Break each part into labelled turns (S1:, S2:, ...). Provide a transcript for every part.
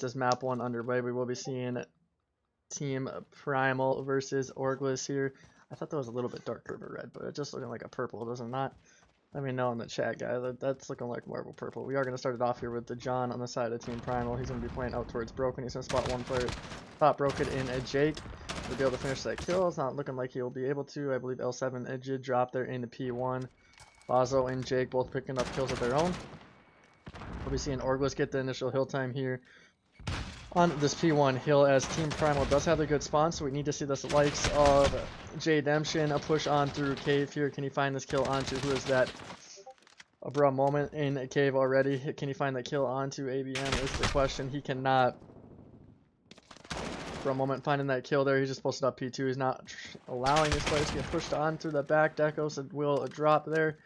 S1: this map 1 underway. We will be seeing Team PRML versus Orgless here. I thought that was a little bit darker of a red, but it's just looking like a purple, does it not? Let me know in the chat, guys. That's looking like marble purple. We are going to start it off here with the John on the side of Team PRML. He's going to be playing out towards Broken. He's going to spot one player, top Broken in a Jake. He'll be able to finish that kill. It's not looking like he'll be able to. I believe L7 did drop there into P1. Lazo and Jake both picking up kills of their own. We'll be seeing Orgless get the initial hill time here on this P1 hill, as Team PRML does have a good spawn, so we need to see the likes of J-Demption, a push on through Cave here. Can he find this kill onto, who is that? A bro moment in Cave already. Can he find that kill onto ABM is the question. He cannot. For a moment finding that kill there. He's just posted up P2. He's not allowing his players to get pushed on through the back. Decos will drop there.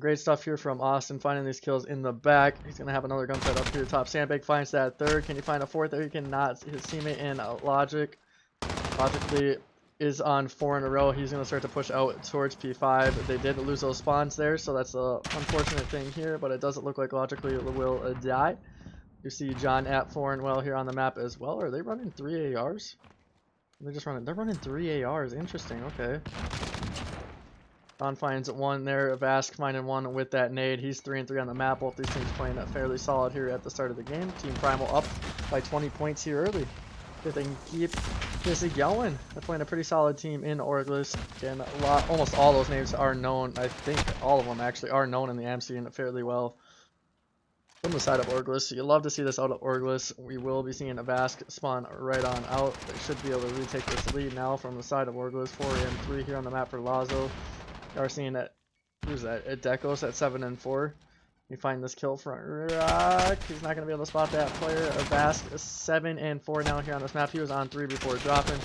S1: Great stuff here from Austin, finding these kills in the back. He's going to have another gunfight up here top. Sandbag finds that third. Can he find a fourth there? He cannot. His teammate in logically is on 4 in a row. He's going to start to push out towards P5. They did lose those spawns there, so that's a unfortunate thing here, but it doesn't look like logically will die. You see John at 4 and well here on the map as well. Are they running 3 ARs? They're running 3 ARs. Interesting, okay. Don finds one there. Vask finding one with that nade. He's 3 and 3 on the map. Both these teams playing fairly solid here at the start of the game. Team PRML up by 20 points here early. If they can keep this going. They're playing a pretty solid team in Orgless. Again, almost all those names are known. I think all of them actually are known in the AM scene fairly well. From the side of Orgless, so you love to see this out of Orgless. We will be seeing a Vask spawn right on out. They should be able to retake this lead now from the side of Orgless. 4 and 3 here on the map for Lazo. You are seeing that. Who's that? Decos at 7 and 4. You find this kill front rock. He's not going to be able to spot that player. A Vask 7 and 4 now here on this map. He was on 3 before dropping.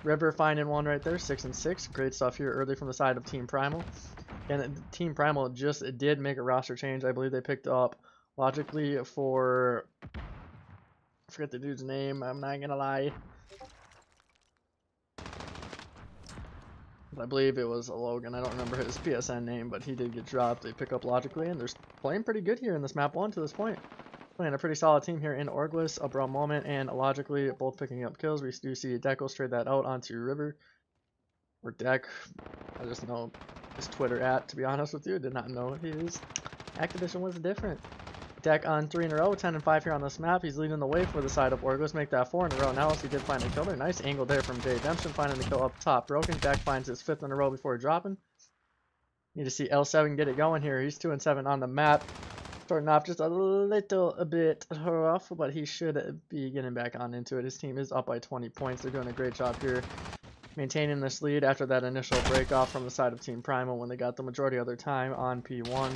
S1: River finding one right there. 6 and 6. Great stuff here early from the side of Team PRML. And Team PRML just did make a roster change. I believe they picked up logically for, I forget the dude's name, I'm not gonna lie. I believe it was a Logan. I don't remember his PSN name, but he did get dropped. They pick up logically, and they're playing pretty good here in this map 1 to this point. Playing a pretty solid team here in Orgless, a bro moment, and logically both picking up kills. We do see Deco trade that out onto River. Or Deck. I just know his Twitter @ to be honest with you. I did not know his Activision was different. Deck on 3 in a row, 10 and 5 here on this map. He's leading the way for the side of Orgless. Make that 4 in a row now, as he did find a kill there. Nice angle there from J-Demption, finding the kill up top. Broken. Deck finds his 5th in a row before dropping. Need to see L7 get it going here. He's 2 and 7 on the map. Starting off just a little bit rough, but he should be getting back on into it. His team is up by 20 points. They're doing a great job here, maintaining this lead after that initial break off from the side of Team PRML when they got the majority of their time on P1.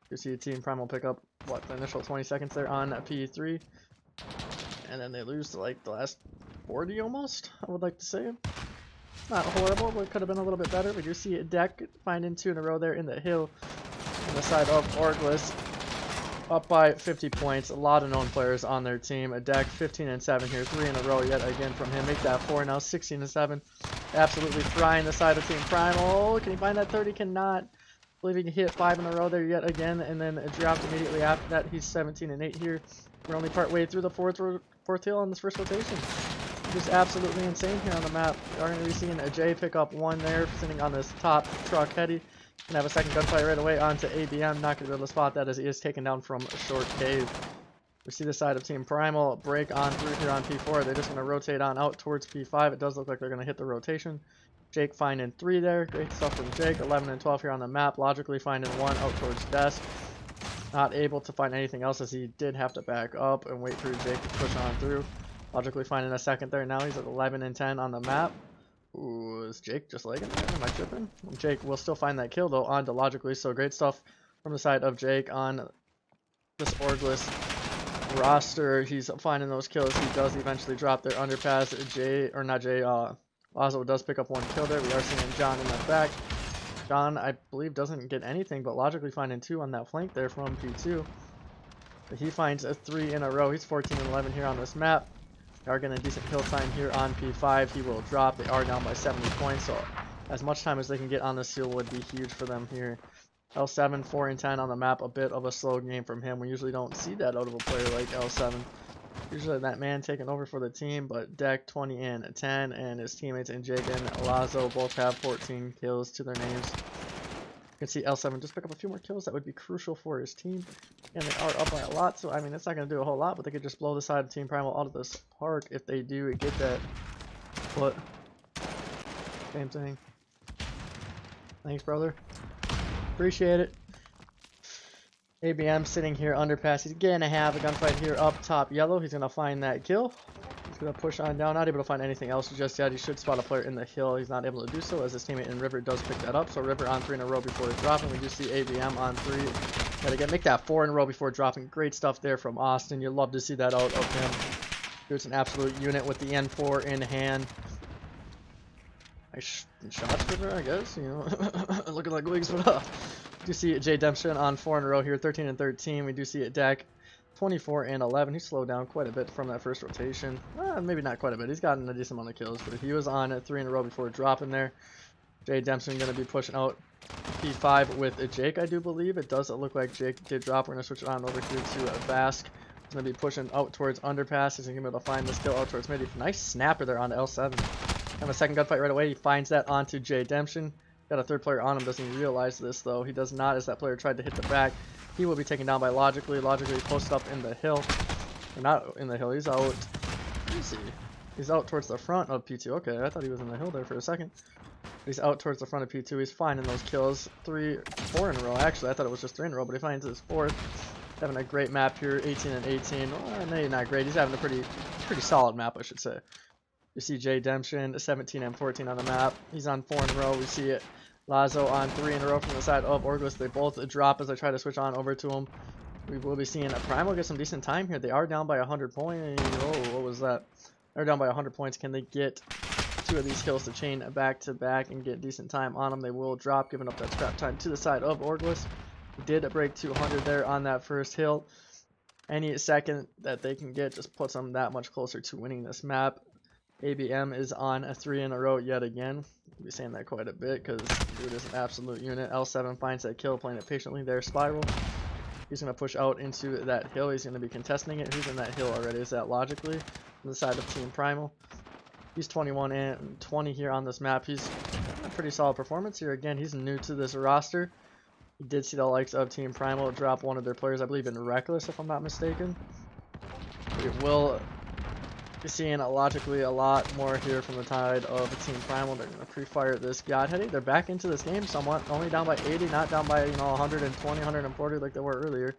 S1: You see Team PRML pick up, what, the initial 20 seconds there on P3. And then they lose to like the last 40 almost, I would like to say. Not horrible, but it could have been a little bit better. We do see a Deck finding 2 in a row there in the hill on the side of Orgless. Up by 50 points. A lot of known players on their team. A Deck 15 and 7 here. 3 in a row yet again from him. Make that 4 now. 16 and 7. Absolutely frying the side of Team PRML. Can he find that 30? Cannot. I believe he can hit 5 in a row there yet again, and then dropped immediately after that. He's 17 and 8 here. We're only part way through the fourth hill on this first rotation. Just absolutely insane here on the map. We are going to be seeing a J pick up 1 there, sitting on this top truck heady. Gonna have a second gunfight right away onto ABM. Not gonna be able to spot that as he is taken down from a short cave. We see the side of Team PRML break on through here on P4. They're just gonna rotate on out towards P5. It does look like they're gonna hit the rotation. Jake finding 3 there. Great stuff from Jake. 11 and 12 here on the map. Logically finding 1 out towards desk. Not able to find anything else as he did have to back up and wait for Jake to push on through. Logically finding a second there. Now he's at 11 and 10 on the map. Ooh, is Jake just lagging there? Am I tripping? Jake will still find that kill though onto logically. So great stuff from the side of Jake on this Orgless roster. He's finding those kills. He does eventually drop their underpass. Lazo does pick up 1 kill there. We are seeing John in the back. John, I believe, doesn't get anything, but logically finding 2 on that flank there from P2. But he finds a 3 in a row. He's 14 and 11 here on this map. They are getting a decent kill time here on P5. He will drop. They are down by 70 points, so as much time as they can get on this hill would be huge for them here. L7, 4 and 10 on the map. A bit of a slow game from him. We usually don't see that out of a player like L7. Usually that man taking over for the team, but Deck 20 and 10, and his teammates and Jake and Lazo both have 14 kills to their names. You can see L7 just pick up a few more kills. That would be crucial for his team. And they are up by a lot, so I mean, it's not going to do a whole lot, but they could just blow the side of Team Primal out of this park if they do get that. But, same thing. Thanks, brother. Appreciate it. ABM sitting here underpass. He's gonna have a gunfight here up top yellow. He's gonna find that kill. He's gonna push on down. Not able to find anything else just yet. He should spot a player in the hill. He's not able to do so as his teammate in River does pick that up. So River on 3 in a row before dropping. We do see ABM on 3. Gotta make that 4 in a row before dropping. Great stuff there from Austin. You love to see that out of him. There's an absolute unit with the N4 in hand. Nice shots, River, I guess. You know, looking like Wyggzz, but we do see J Demption on 4 in a row here, 13 and 13. We do see it Dak 24 and 11. He slowed down quite a bit from that first rotation. Maybe not quite a bit. He's gotten a decent amount of kills, but he was on 3 in a row before dropping there. J Demption going to be pushing out P5 with Jake, I do believe. It does look like Jake did drop. We're going to switch it on over here to Bask. He's going to be pushing out towards underpass. He's going to be able to find this kill out towards mid. Nice snapper there on L7. Have a second gunfight right away. He finds that onto J Demption. Got a third player on him. Doesn't even realize this though. He does not, as that player tried to hit the back. He will be taken down by Logically. Logically posted up in the hill. Or not in the hill. He's out. Let me see. He's out towards the front of P2. Okay, I thought he was in the hill there for a second. He's out towards the front of P2. He's finding those kills. 4 in a row. Actually, I thought it was just 3 in a row, but he finds his 4th. Having a great map here. 18 and 18. Well, maybe not great. He's having a pretty solid map, I should say. You see J Demption, 17 and 14 on the map. He's on 4 in a row. We see it. Lazo on 3 in a row from the side of Orgless. They both drop as I try to switch on over to him. We will be seeing a Primal get some decent time here. They are down by 100 points. Oh, what was that? They're down by 100 points. Can they get 2 of these kills to chain back to back and get decent time on them? They will drop, giving up that scrap time to the side of Orgless. He did break 200 there on that first hill. Any second that they can get just puts them that much closer to winning this map. ABM is on 3 in a row yet again. I'll be saying that quite a bit because dude is an absolute unit. L7 finds that kill, playing it patiently there. Spiral. He's going to push out into that hill. He's going to be contesting it. Who's in that hill already? Is that Logically on the side of Team Primal? He's 21 and 20 here on this map. He's a pretty solid performance here. Again, he's new to this roster. He did see the likes of Team Primal drop one of their players, I believe in Reckless, if I'm not mistaken. We will be seeing Logically a lot more here from the side of Team Primal. They're going to pre-fire this Godhead. They're back into this game somewhat. Only down by 80, not down by 120, 140 like they were earlier.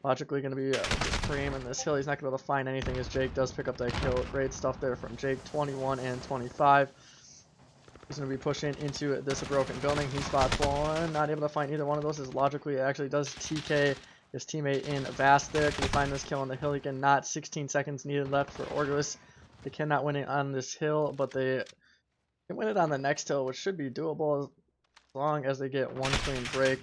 S1: Logically going to be just creaming this hill. He's not going to be able to find anything as Jake does pick up that kill. Great stuff there from Jake, 21 and 25. He's going to be pushing into this broken building. He spots one. Not able to find either one of those as Logically actually does TK his teammate in Vast there. Can he find this kill on the hill? He cannot. 16 seconds needed left for Orgless. They cannot win it on this hill, but they can win it on the next hill, which should be doable as long as they get one clean break,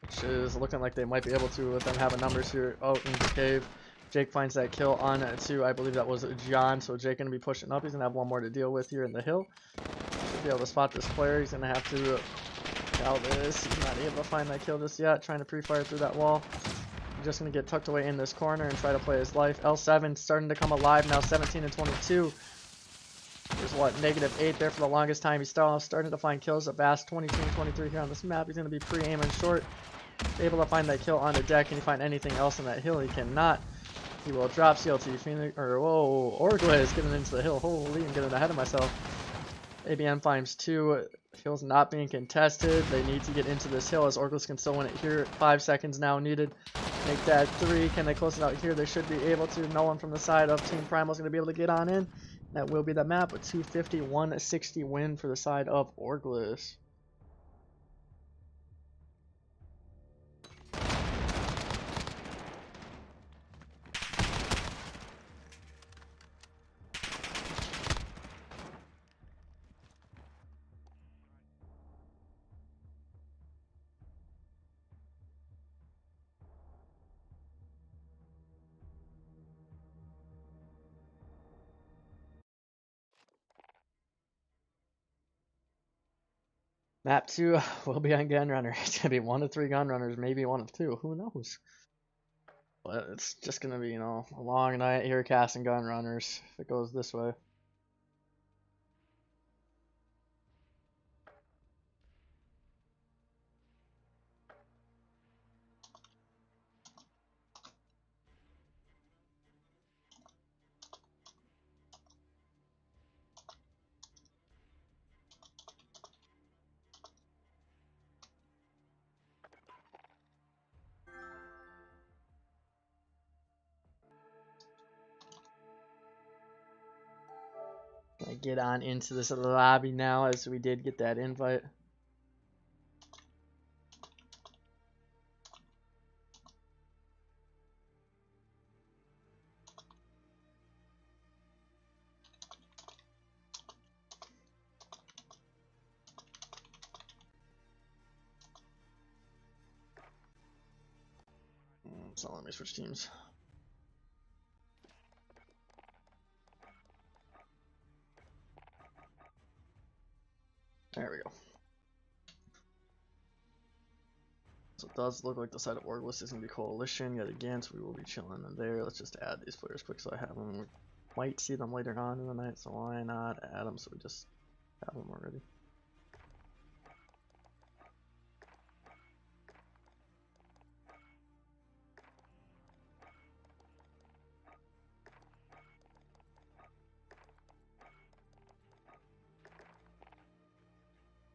S1: which is looking like they might be able to with them having numbers here out in the cave. Jake finds that kill on 2. I believe that was John, so Jake going to be pushing up. He's going to have one more to deal with here in the hill. Should be able to spot this player. He's going to have to out this. He's not able to find that kill just yet. Trying to pre-fire through that wall. He's just going to get tucked away in this corner and try to play his life. L7 starting to come alive now, 17 and 22. There's what, -8 there for the longest time. He's still starting to find kills at Bass, 22 and 23 here on this map. He's going to be pre-aiming short. Able to find that kill on the deck. Can he find anything else in that hill? He cannot. He will drop CLT Phoenix, or whoa, Orgless getting into the hill. Holy, I'm getting ahead of myself. ABM finds 2. Hill's not being contested. They need to get into this hill as Orgless can still win it here. 5 seconds now needed. Make that 3. Can they close it out here? They should be able to. No one from the side of Team Primal is going to be able to get on in. That will be the map with 250, 160 win for the side of Orgless. Map 2 will be on Gunrunner. It's going to be 1 of 3 Gunrunners, maybe 1 of 2. Who knows? But it's just gonna be, you know, a long night here casting gun runners if it goes this way. Gonna get on into this lobby now as we did get that invite. So let me switch teams. There we go. So it does look like the side of Orgless is going to be Coalition yet again, so we will be chilling in there. Let's just add these players quick so I have them. We might see them later on in the night, so why not add them so we just have them already.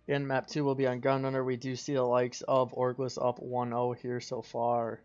S1: Again, map 2 will be on Gunrunner. We do see the likes of Orgless up 1-0 here so far.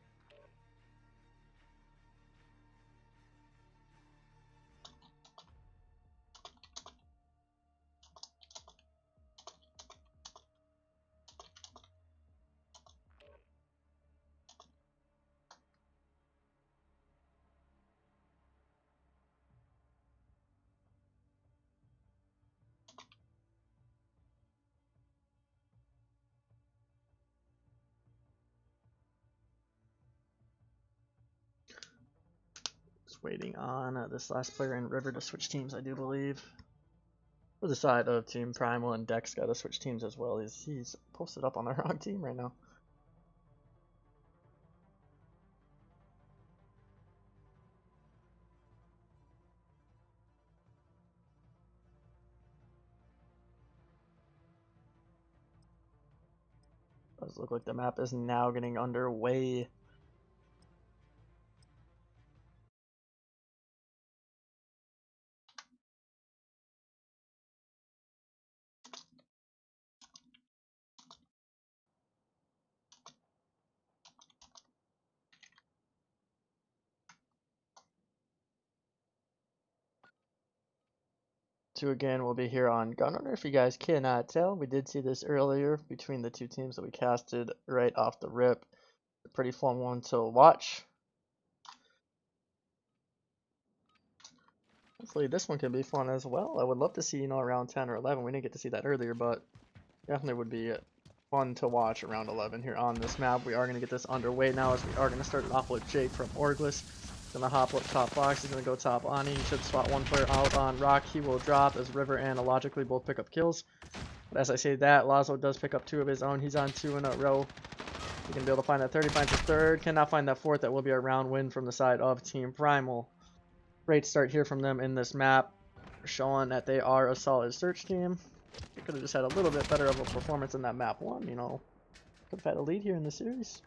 S1: Just waiting on this last player in River to switch teams, I do believe. For the side of Team Primal, and Dex got to switch teams as well. He's posted up on the wrong team right now. Does look like the map is now getting underway. Two again will be here on Gunrunner. If you guys cannot tell, we did see this earlier between the two teams that we casted right off the rip. A pretty fun one to watch. Hopefully this one can be fun as well. I would love to see, you know, around 10 or 11. We didn't get to see that earlier, but definitely would be fun to watch around 11 here on this map. We are going to get this underway now as we are going to start it off with Jake from Orgless. Gonna hop up top box. He's gonna go top Ani. He should spot one player out on Rock. He will drop as River and Illogically both pick up kills. But as I say that, Lazo does pick up 2 of his own. He's on 2 in a row. He can be able to find that third. He finds a third. Cannot find that fourth. That will be a round win from the side of Team Primal. Great start here from them in this map, showing that they are a solid search team. They could have just had a little bit better of a performance in that map 1, you know. Could have had a lead here in the series.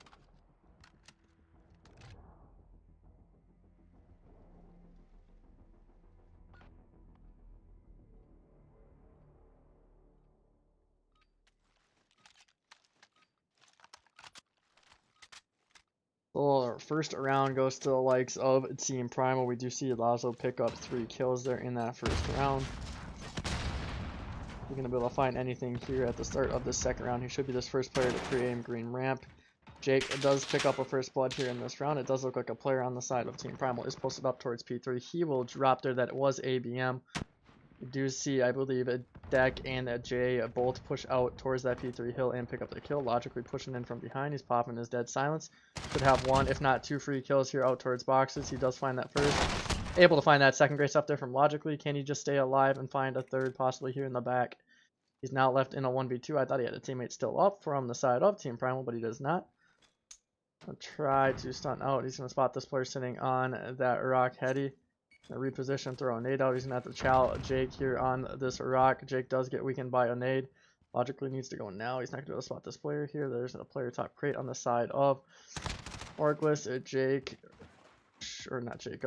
S1: Well, our first round goes to the likes of Team Primal. We do see Lazo pick up 3 kills there in that first round. We're going to be able to find anything here at the start of the second round. He should be this first player to pre-aim green ramp. Jake does pick up a first blood here in this round. It does look like a player on the side of Team Primal is posted up towards P3. He will drop there. That it was ABM. We do see, I believe, a Deck and a J both push out towards that P3 hill and pick up the kill. Logically pushing in from behind. He's popping his dead silence. Could have 1, if not 2 free kills here out towards boxes. He does find that first. Able to find that second great stuff there from Logically. Can he just stay alive and find a third possibly here in the back? He's now left in a 1v2. I thought he had a teammate still up from the side of Team Primal, but he does not. I'll try to stunt out. He's going to spot this player sitting on that rock heady. Reposition, throw a nade out. He's going to have to chow Jake here on this rock. Jake does get weakened by a nade. Logically needs to go now. He's not going to be able to spot this player here. There's a player top crate on the side of Orgless. Jake, or not Jake,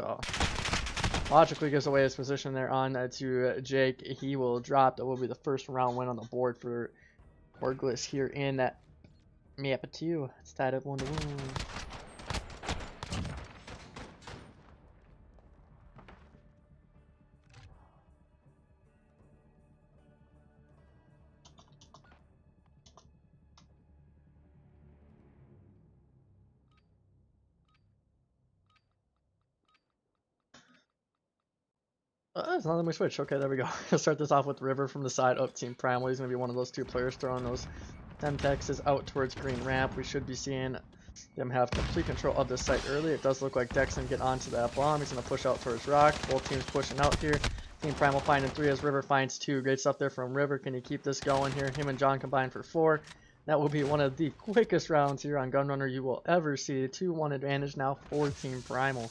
S1: logically gives away his position there on to Jake. He will drop. That will be the first round win on the board for Orgless here in that map 2. It's tied up 1-1. It's not that we switch. Okay, there we go. I'll start this off with River from the side of Team PRML. He's going to be one of those two players throwing those Temtexes out towards green ramp. We should be seeing them have complete control of this site early. It does look like Dex can get onto that bomb. He's going to push out towards rock. Both teams pushing out here. Team PRML finding 3 as River finds 2. Great stuff there from River. Can he keep this going here? Him and John combined for 4. That will be one of the quickest rounds here on Gunrunner you will ever see. 2-1 advantage now for Team PRML.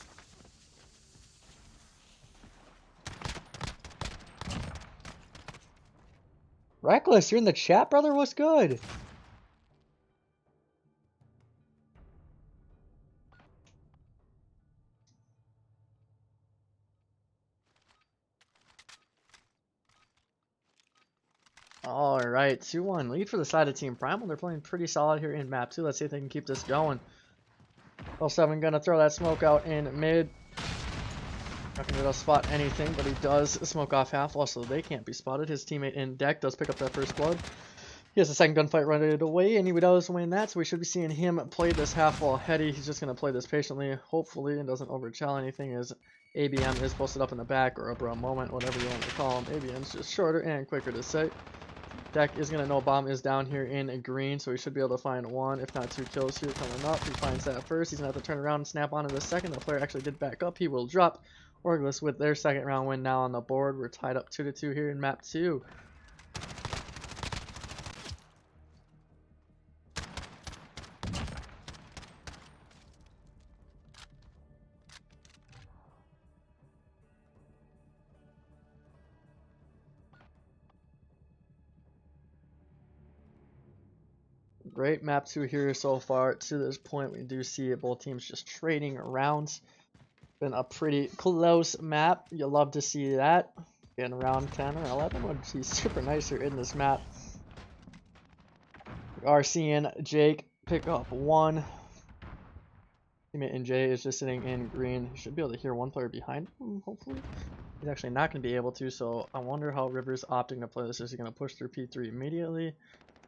S1: Reckless, you're in the chat, brother? What's good? Alright, 2-1 lead for the side of Team PRML. They're playing pretty solid here in map 2. Let's see if they can keep this going. L7 gonna throw that smoke out in mid. Not gonna be able to spot anything, but he does smoke off half wall, so they can't be spotted. His teammate in deck does pick up that first blood. He has a second gunfight running away, and he does win that, so we should be seeing him play this half wall heady. He's just gonna play this patiently, hopefully, and doesn't overchell anything, as ABM is posted up in the back, or a moment, whatever you want to call him. ABM's just shorter and quicker to say. Deck is going to know bomb is down here in green, so he should be able to find 1, if not 2 kills here coming up. He finds that first. He's going to have to turn around and snap onto the second. The player actually did back up. He will drop. Orgless with their second round win now on the board. We're tied up 2-2 here in map 2. Great map 2 here so far. To this point, we do see both teams just trading rounds. Been a pretty close map. You'll love to see that. In round 10 or 11 would be super nice here in this map. We are seeing Jake pick up 1. Teammate in J is just sitting in green. He should be able to hear 1 player behind him, hopefully. He's actually not going to be able to, so I wonder how River's opting to play this. Is he going to push through P3 immediately?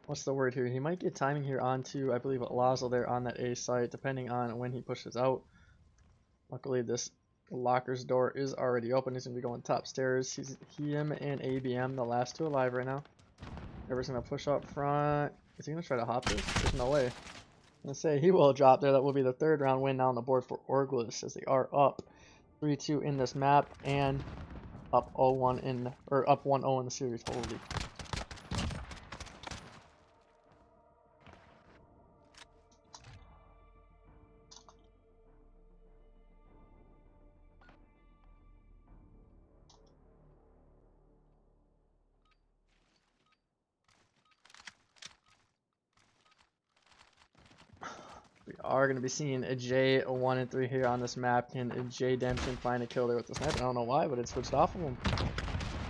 S1: What's the word here? He might get timing here onto, I believe, Lazo there on that A site, depending on when he pushes out. Luckily, this locker's door is already open. He's going to be going top stairs. Him and ABM, the last 2 alive right now. River's going to push up front. Is he going to try to hop this? There's no way. I'm going to say he will drop there. That will be the 3rd round win now on the board for Orgless, as they are up 3-2 in this map and up 0-1 in, or up 1-0 in the series. Holy. We are going to be seeing a J1 and 3 here on this map. Can J Demption find a kill there with the sniper? I don't know why, but it switched off of him.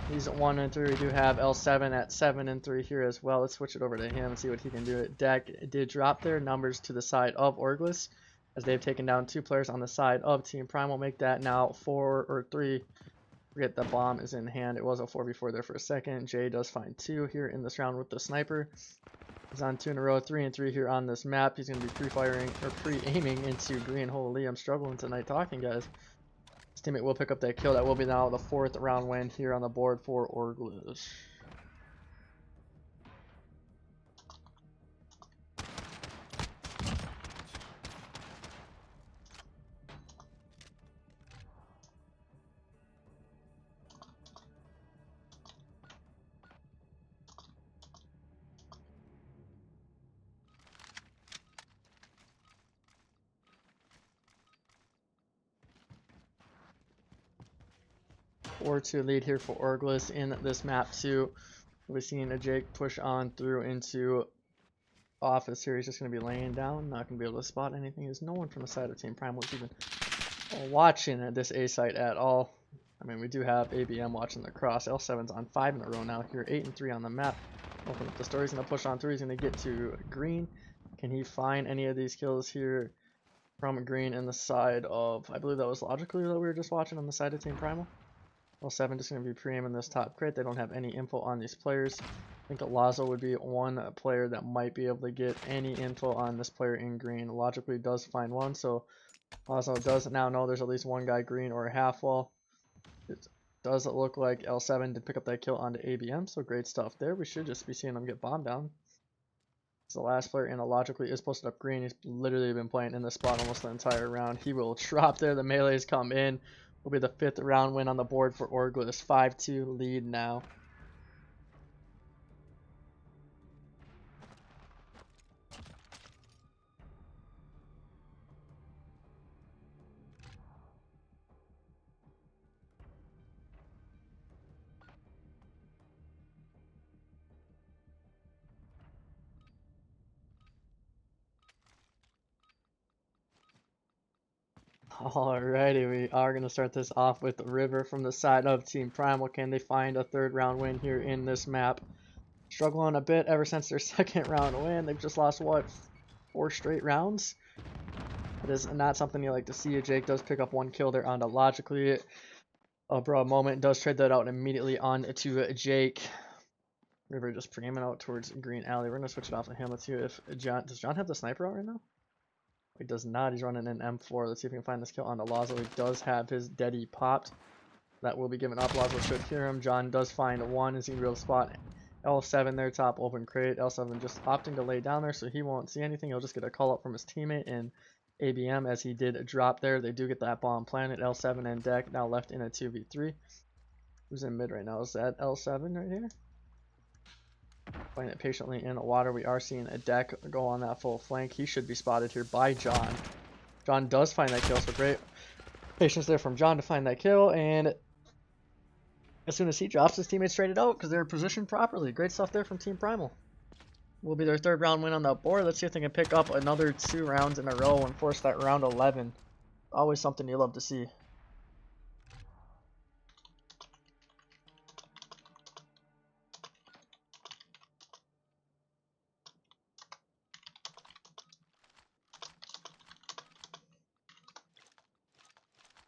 S1: He's at 1 and 3. We do have L7 at 7 and 3 here as well. Let's switch it over to him and see what he can do. Deck did drop their numbers to the side of Orgless, as they've taken down 2 players on the side of Team PRML. Will make that now 4 or 3. Forget the bomb is in hand. It was a 4v4 there for a second. J does find 2 here in this round with the sniper. He's on 2 in a row, 3 and 3 here on this map. He's going to be pre-firing or pre-aiming into green. Holy, I'm struggling tonight talking, guys. His teammate will pick up that kill. That will be now the 4th round win here on the board for Orgless. 4-2 lead here for Orgless in this map 2. We'll be seeing a Jake push on through into office here. He's just going to be laying down, not going to be able to spot anything. There's no one from the side of Team PRML who's even watching at this A site at all. I mean, we do have ABM watching the cross. L7's on 5 in a row now here, 8 and 3 on the map. Open up the store. He's going to push on through. He's going to get to green. Can he find any of these kills here from green in the side of, I believe that was logically that we were just watching on the side of Team PRML. L7 just going to be pre-aiming this top crate. They don't have any info on these players. I think Lazo would be one player that might be able to get any info on this player in green. Logically does find one, so Lazo does now know there's at least one guy green or a half wall. It does look like L7 did pick up that kill onto ABM, so great stuff there. We should just be seeing him get bombed down. The last player in logically is posted up green. He's literally been playing in this spot almost the entire round. He will drop there. The melees come in. Will be the 5th round win on the board for Orgless. 5-2 lead now. Alrighty, we are going to start this off with River from the side of Team PRML. Can they find a 3rd round win here in this map? Struggling a bit ever since their 2nd round win. They've just lost, what, 4 straight rounds? It is not something you like to see. Jake does pick up 1 kill there onto logically. A broad moment does trade that out immediately on to Jake. River just pre-aiming out towards green alley. We're going to switch it off of him. Let's see if John... Does John have the sniper out right now? He does not. He's running an M4. Let's see if we can find this kill onto Lazo. He does have his deady popped. That will be given up. Lazo should hear him. John does find one. Is he going to be able to spot L7 there, top open crate. L7 just opting to lay down there, so he won't see anything. He'll just get a call up from his teammate in ABM as he did drop there. They do get that bomb planted. L7 and deck now left in a 2v3. Who's in mid right now? Is that L7 right here? Playing it patiently in the water. We are seeing a deck go on that full flank. He should be spotted here by John. John does find that kill, so great patience there from John to find that kill. And as soon as he drops, his teammates traded out because they're positioned properly. Great stuff there from Team PRML. Will be their 3rd round win on the board. Let's see if they can pick up another 2 rounds in a row and force that round 11. Always something you love to see.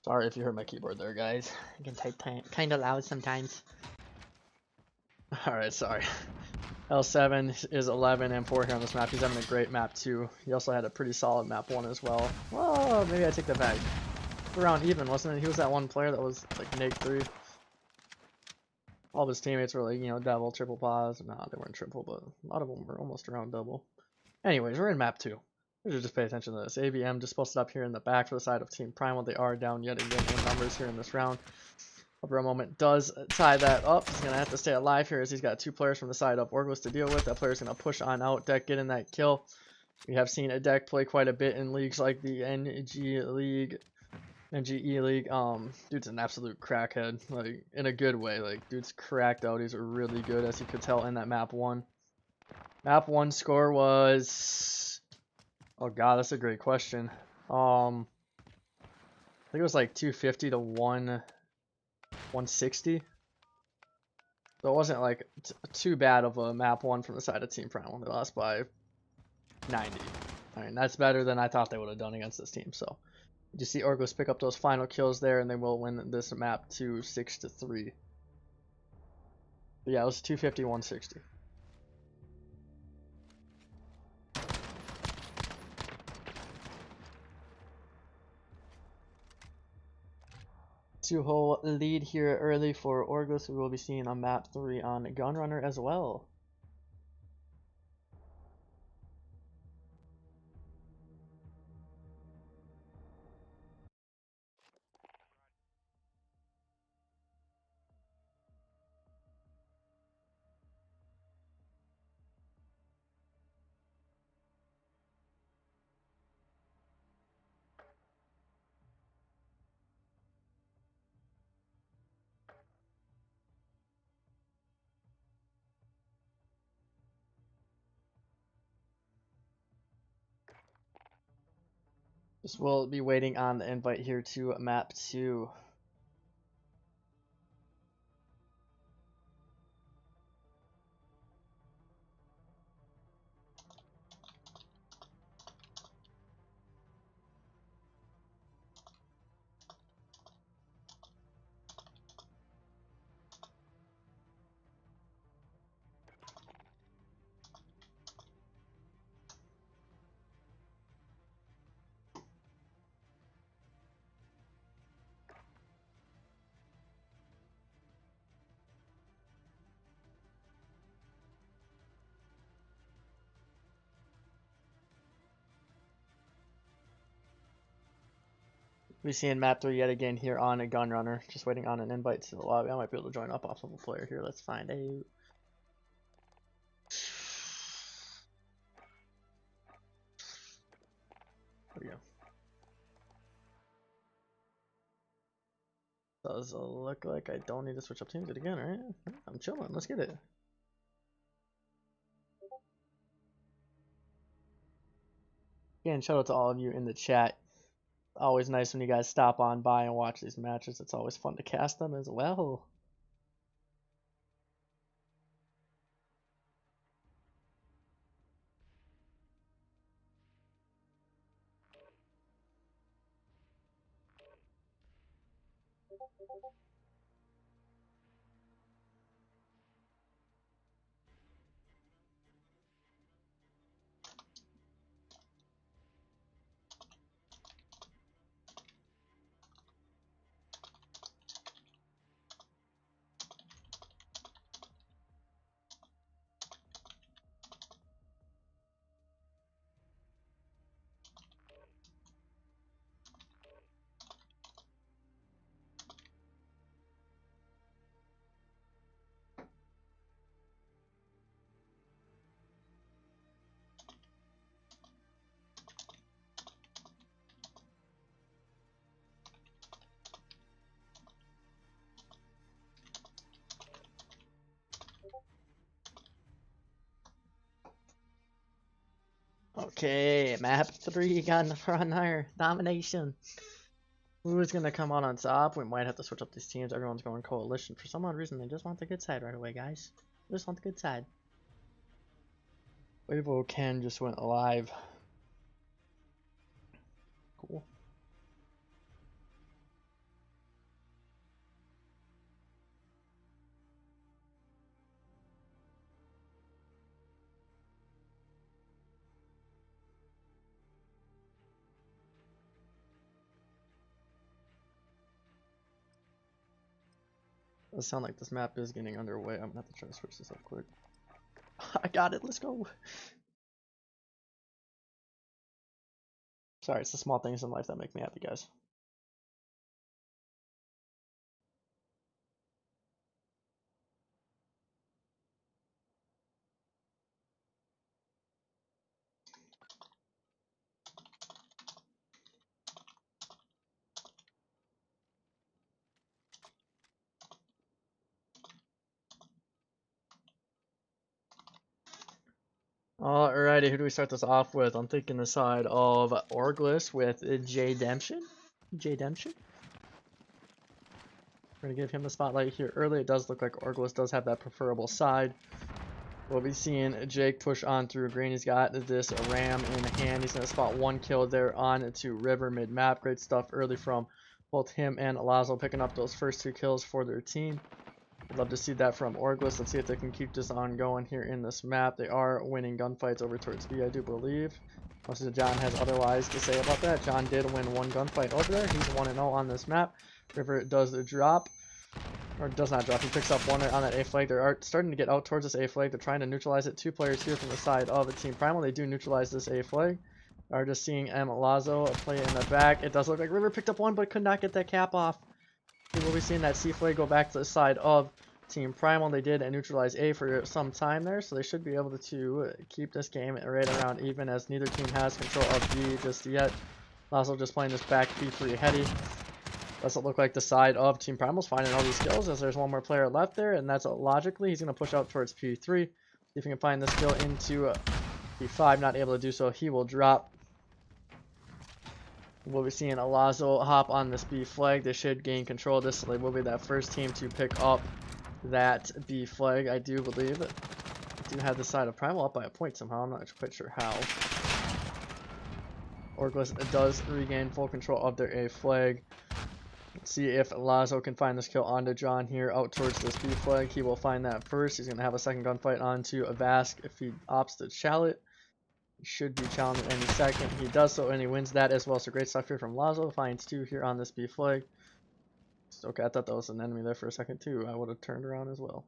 S1: Sorry if you heard my keyboard there, guys. I can type kind of loud sometimes. Alright, sorry. L7 is 11 and 4 here on this map. He's having a great map too. He also had a pretty solid map 1 as well. Well, maybe I take that back. Around even, wasn't it? He was that one player that was like neg 3. All of his teammates were like, you know, double, triple pause. No, they weren't triple, but a lot of them were almost around double. Anyways, we're in map 2. We should just pay attention to this. ABM just posted up here in the back for the side of Team PRML. They are down yet again in numbers here in this round. Upper moment does tie that up. He's going to have to stay alive here as he's got 2 players from the side of Orgless to deal with. That player's going to push on out. Deck getting that kill. We have seen a deck play quite a bit in leagues like the NG League, NGE League. Dude's an absolute crackhead, like in a good way. Like dude's cracked out. He's really good, as you could tell in that map 1. Map 1 score was, oh god, that's a great question. I think it was like 250 to 160. So it wasn't like too bad of a map 1 from the side of Team PRML. They lost by 90. I mean, that's better than I thought they would have done against this team. So you see Orgless pick up those final kills there, and they will win this map 6-3. But yeah, it was 250, 160. Two-hole lead here early for Orgless. We will be seeing on map 3 on Gunrunner as well. Just will be waiting on the invite here to map 2. We see in map 3 yet again here on a gun runner. Just waiting on an invite to the lobby. I might be able to join up off of a flare here. Let's find out. There we go. Does look like I don't need to switch up teams yet again, right? I'm chilling. Let's get it. Again, shout out to all of you in the chat. Always nice when you guys stop on by and watch these matches. It's always fun to cast them as well. Okay, map 3 gun runner domination. Who's gonna come out on top? We might have to switch up these teams. Everyone's going coalition. For some odd reason, they just want the good side right away, guys. They just want the good side. Wavo Ken just went live. Cool. Does sound like this map is getting underway. I'm gonna have to try to switch this up quick. I got it. Let's go. Sorry, it's the small things in life that make me happy, guys. Alrighty, who do we start this off with? I'm thinking the side of Orgless with J-Demption. J-Demption. We're going to give him the spotlight here early. It does look like Orgless does have that preferable side. We'll be seeing Jake push on through green. He's got this ram in hand. He's going to spot one kill there on to River mid-map. Great stuff early from both him and Lazo, picking up those first 2 kills for their team. I'd love to see that from Orgless. Let's see if they can keep this on going here in this map. They are winning gunfights over towards B, I do believe. Unless John has otherwise to say about that. John did win 1 gunfight over there. He's 1-0 on this map. River does drop. Or does not drop. He picks up 1 on that A flag. They are starting to get out towards this A flag. They're trying to neutralize it. 2 players here from the side of the Team Primal. They do neutralize this A flag. Are just seeing M. Lazo play in the back. It does look like River picked up 1 but could not get that cap off. We will be seeing that C flag go back to the side of Team Primal. They did neutralize A for some time there, so they should be able to keep this game right around even, as neither team has control of B just yet. Lazo just playing this back B3 heady. Doesn't look like the side of Team Primal's finding all these kills, as there's 1 more player left there, and that's logically he's going to push out towards P3. See if he can find this kill into P5. Not able to do so. He will drop. We'll be seeing Alonso hop on this B flag. They should gain control of this, so they will be that first team to pick up that B flag, I do believe. I do have the side of Primal up by a point somehow. I'm not quite sure how. Orgless does regain full control of their A flag. Let's see if Lazo can find this kill onto John here out towards this B flag. He will find that first. He's going to have a second gunfight onto Avask if he opts to chal it. He should be challenged any second. He does so and he wins that as well. So great stuff here from Lazo. Finds 2 here on this B flag. Okay, I thought that was an enemy there for a second too. I would have turned around as well.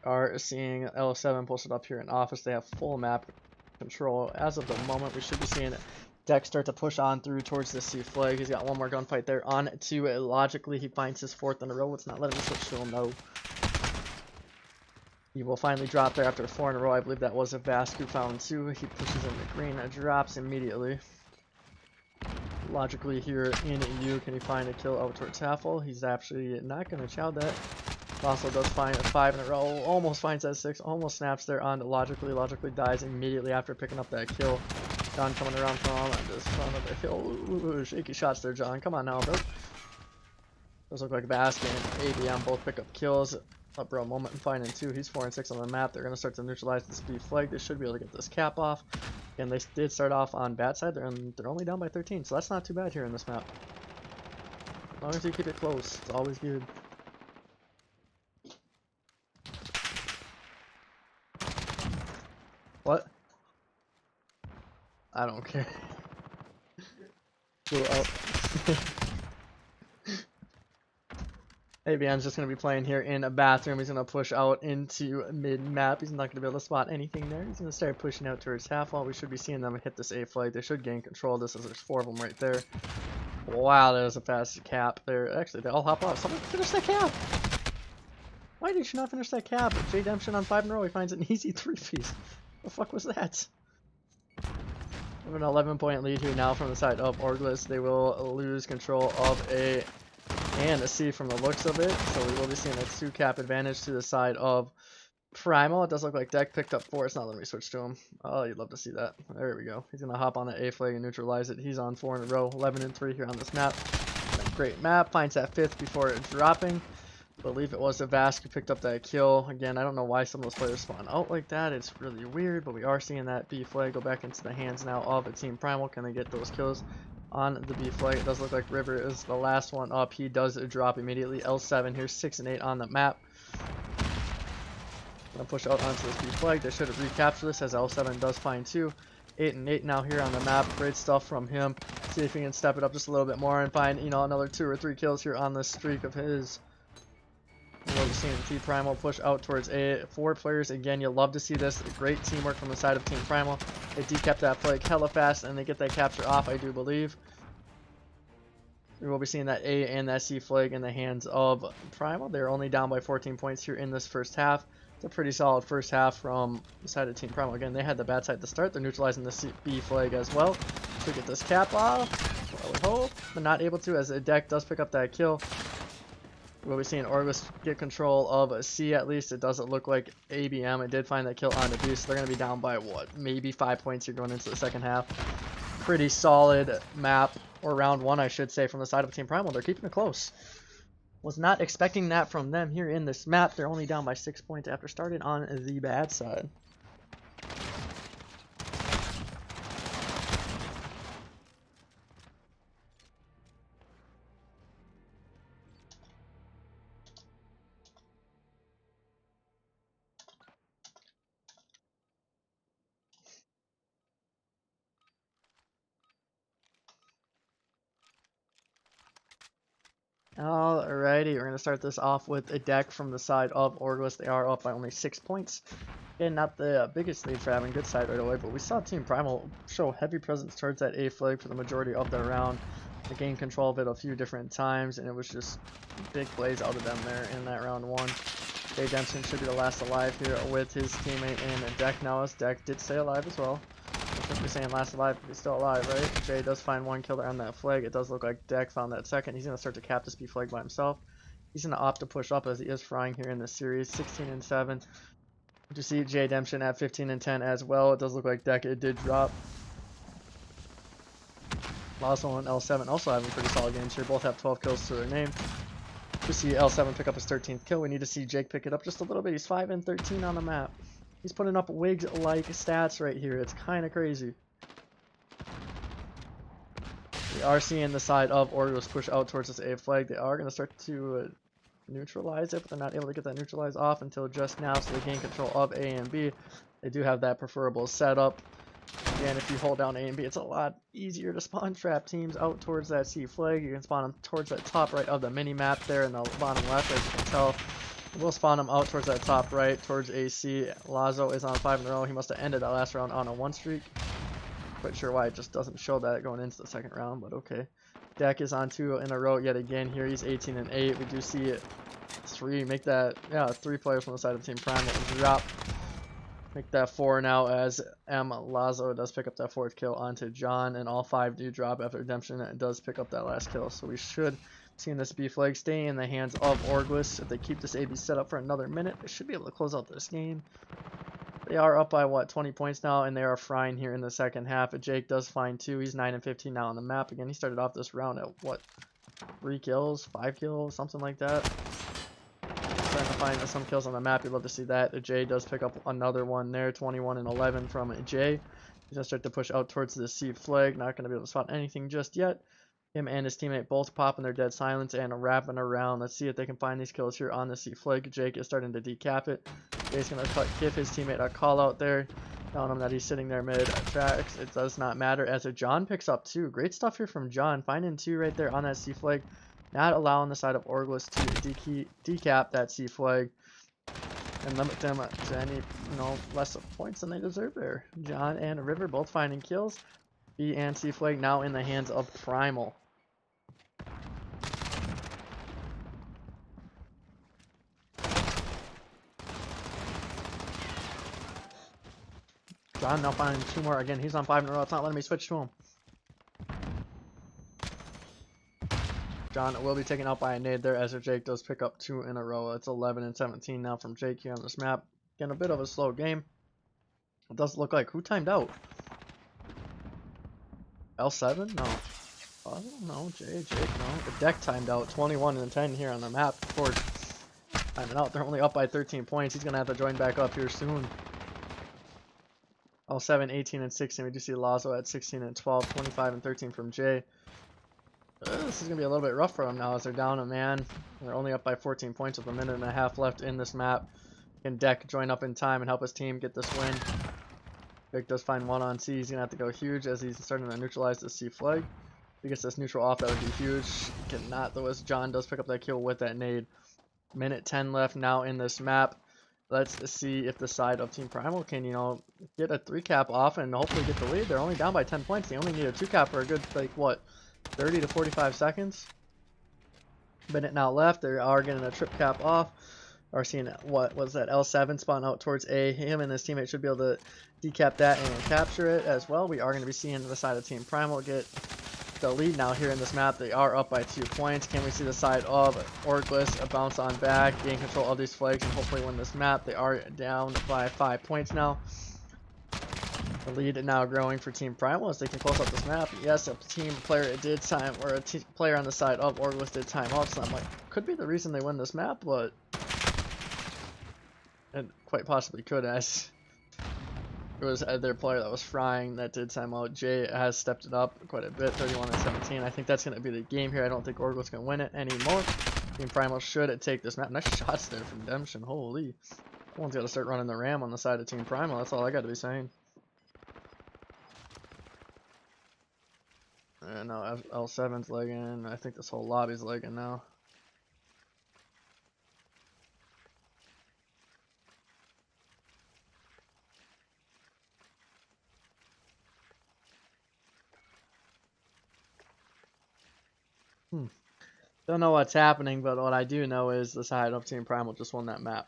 S1: Are seeing L7 posted up here in office. They have full map control. As of the moment, we should be seeing Deck start to push on through towards the C flag. He's got one more gunfight there on to it. Logically, he finds his 4th in a row. It's not letting me switch to him, no. He will finally drop there after 4 in a row. I believe that was a Vask who found 2. He pushes in the green, drops immediately. Logically here in EU, can he find a kill out towards Haffle? He's actually not going to chow that. Also does find a 5 in a row. Almost finds that 6. Almost snaps there on Logically. Logically dies immediately after picking up that kill. John coming around from just front of the hill. Ooh, shaky shots there, John. Come on now, bro. Those look like Vask and ABM both pick up kills. Up bro moment and finding 2. He's 4 and 6 on the map. They're going to start to neutralize this B flag. They should be able to get this cap off. And they did start off on bad side. They're only down by 13, so that's not too bad here in this map. As long as you keep it close, it's always good. What? I don't care. Go out. ABN's just going to be playing here in a bathroom. He's going to push out into mid-map. He's not going to be able to spot anything there. He's going to start pushing out towards half wall. We should be seeing them hit this A flag. They should gain control of this as there's 4 of them right there. Wow, that was a fast cap there. Actually, they all hop off. Someone finish that cap! Why did you not finish that cap? J Demption on 5 in a row. He finds an easy 3-piece. The fuck was that? We have an 11-point lead here now from the side of Orgless. They will lose control of A and a C from the looks of it. So we will be seeing a 2 cap advantage to the side of Primal. It does look like Deck picked up 4. It's not letting me switch to him. Oh, you'd love to see that. There we go. He's going to hop on the A flag and neutralize it. He's on 4 in a row. 11 and 3 here on this map. Great map. Finds that 5th before it dropping. I believe it was a Vask who picked up that kill. Again, I don't know why some of those players spawn out like that. It's really weird, but we are seeing that B flag go back into the hands now of a Team Primal. Can they get those kills on the B flag? It does look like River is the last one up. He does drop immediately. L7 here, 6 and 8 on the map. Gonna push out onto this B flag. They should have recaptured this as L7 does find 2. 8 and 8 now here on the map. Great stuff from him. See if he can step it up just a little bit more and find, another 2 or 3 kills here on this streak of his. We'll be seeing Team Primal push out towards A. 4 players. Again, you'll love to see this. Great teamwork from the side of Team Primal. They decapped that flag hella fast and they get that capture off, I do believe. We will be seeing that A and that C flag in the hands of Primal. They're only down by 14 points here in this first half. It's a pretty solid first half from the side of Team Primal. Again, they had the bad side to start. They're neutralizing the B flag as well to get this cap off. I would hope, but not able to as a Deck does pick up that kill. We'll be seeing Orgless get control of C at least. It doesn't look like ABM. It did find that kill on the B, so they're going to be down by what? Maybe 5 points here going into the second half. Pretty solid map, or round 1 I should say, from the side of Team Primal. They're keeping it close. Was not expecting that from them here in this map. They're only down by 6 points after starting on the bad side. Alrighty, we're going to start this off with a Deck from the side of Orgless. They are up by only 6 points. Again, not the biggest lead for having good side right away, but we saw Team Primal show heavy presence towards that A flag for the majority of the round. They gained control of it a few different times, and it was just big plays out of them there in that round 1. Jay Dempson should be the last alive here with his teammate in Deck now, as Deck did stay alive as well. I should be saying last alive, but he's still alive, right? Jay does find 1 killer on that flag. It does look like Deck found that second. He's going to start to cap this B flag by himself. He's going to opt to push up as he is frying here in this series. 16 and 7. You see Jay Demption at 15 and 10 as well. It does look like Deck, it did drop. Lazo and L7 also having pretty solid games here. Both have 12 kills to their name. We see L7 pick up his 13th kill. We need to see Jake pick it up just a little bit. He's 5 and 13 on the map. He's putting up Wyggzz-like stats right here. It's kind of crazy. We are seeing the side of Orgless push out towards this A flag. They are going to start to neutralize it, but they're not able to get that neutralize off until just now, so they gain control of A and B. They do have that preferable setup. Again, if you hold down A and B, it's a lot easier to spawn trap teams out towards that C flag. You can spawn them towards that top right of the mini map there in the bottom left, as you can tell. We'll spawn them out towards that top right, towards AC. Lazo is on 5 in a row. He must have ended that last round on a 1 streak. Quite sure why it just doesn't show that going into the second round, but okay. Deck is on 2 in a row yet again here. He's 18 and 8. We do see it 3. Make that, yeah, 3 players from the side of Team Primal drop. Make that 4 now as Lazo does pick up that 4th kill onto John, and all 5 do drop after redemption and does pick up that last kill. So we should see this B flag stay in the hands of Orgless. If they keep this AB set up for another minute, they should be able to close out this game. They are up by what, 20 points now, and they are frying here in the second half. But Jake does find 2. He's 9 and 15 now on the map. Again, he started off this round at what, 3 kills, 5 kills, something like that. Trying to find some kills on the map. You'd love to see that. Jay does pick up another one there, 21 and 11 from Jay. He's gonna start to push out towards the C flag. Not gonna be able to spot anything just yet. Him and his teammate both popping their dead silence and wrapping around. Let's see if they can find these kills here on the C flag. Jake is starting to decap it. Jay's gonna give his teammate a call out there, telling him that he's sitting there mid tracks. It does not matter as John picks up 2. Great stuff here from John, finding 2 right there on that C flag. Not allowing the side of Orgless to decap that C flag and limit them to any, less of points than they deserve there. John and River both finding kills. B and C flag now in the hands of Primal. John now finding 2 more. Again, he's on 5 in a row. It's not letting me switch to him. John will be taken out by a nade there as Jake does pick up 2 in a row. It's 11 and 17 now from Jake here on this map. Again, a bit of a slow game. It does look like, who timed out? L7? No. Oh, no, Jake, no. The deck timed out. 21 and 10 here on the map. Of course, timing out. They're only up by 13 points. He's going to have to join back up here soon. L7, 18 and 16. We do see Lazo at 16 and 12. 25 and 13 from Jay. This is going to be a little bit rough for them now as they're down a man. They're only up by 14 points with a minute and a half left in this map. Can Deck join up in time and help his team get this win? Vic does find 1 on C. He's going to have to go huge as he's starting to neutralize the C flag. If he gets this neutral off, that would be huge. Cannot though, as John does pick up that kill with that nade. Minute 10 left now in this map. Let's see if the side of Team Primal can, get a 3 cap off and hopefully get the lead. They're only down by 10 points. They only need a 2 cap for a good, like, what, 30 to 45 seconds. Minute now left. They are getting a trip cap off. Are seeing what was that L7 spawn out towards A. Him and his teammate should be able to decap that and capture it as well. We are going to be seeing the side of Team Primal get the lead now here in this map. They are up by 2 points. Can we see the side of Orgless bounce on back, gain control of these flags, and hopefully win this map? They are down by 5 points now. The lead now growing for Team Primal as they can close up this map. Yes, a team player did time, or a player on the side of Orgless did time out, so I'm like, could be the reason they win this map, but it quite possibly could, as it was their player that was frying that did time out. Jay has stepped it up quite a bit, 31 and 17. I think that's going to be the game here. I don't think Orgless can win it anymore. Team Primal should take this map. Nice shots there from Redemption. Holy. Someone's got to start running the ram on the side of Team Primal. That's all I got to be saying. No, L7's lagging. I think this whole lobby's lagging now. Don't know what's happening, but what I do know is the side of Team Primal just won that map.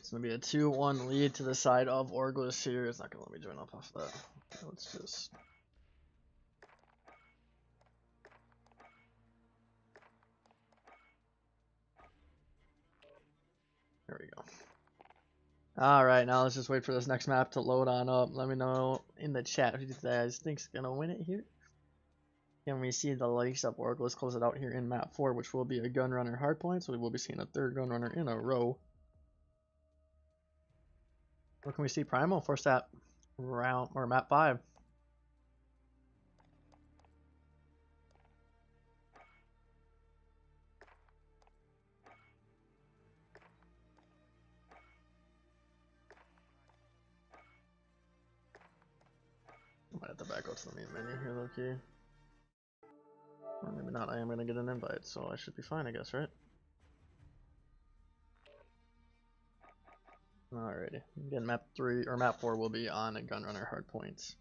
S1: It's going to be a 2-1 lead to the side of Orgless here. It's not going to let me join up off that. Let's just... There we go. Alright, now let's just wait for this next map to load on up. Let me know in the chat who you guys think's going to win it here. Can we see the likes of Orgless close it out here in map 4, which will be a Gunrunner hardpoint, so we will be seeing a third Gunrunner in a row. Or can we see Primal for that round, or map 5? I might have to back out to the main menu here, low-key. Or maybe not, I am going to get an invite, so I should be fine, I guess, right? Alrighty. Again, map 3, or map 4 will be on a Gunrunner hardpoints.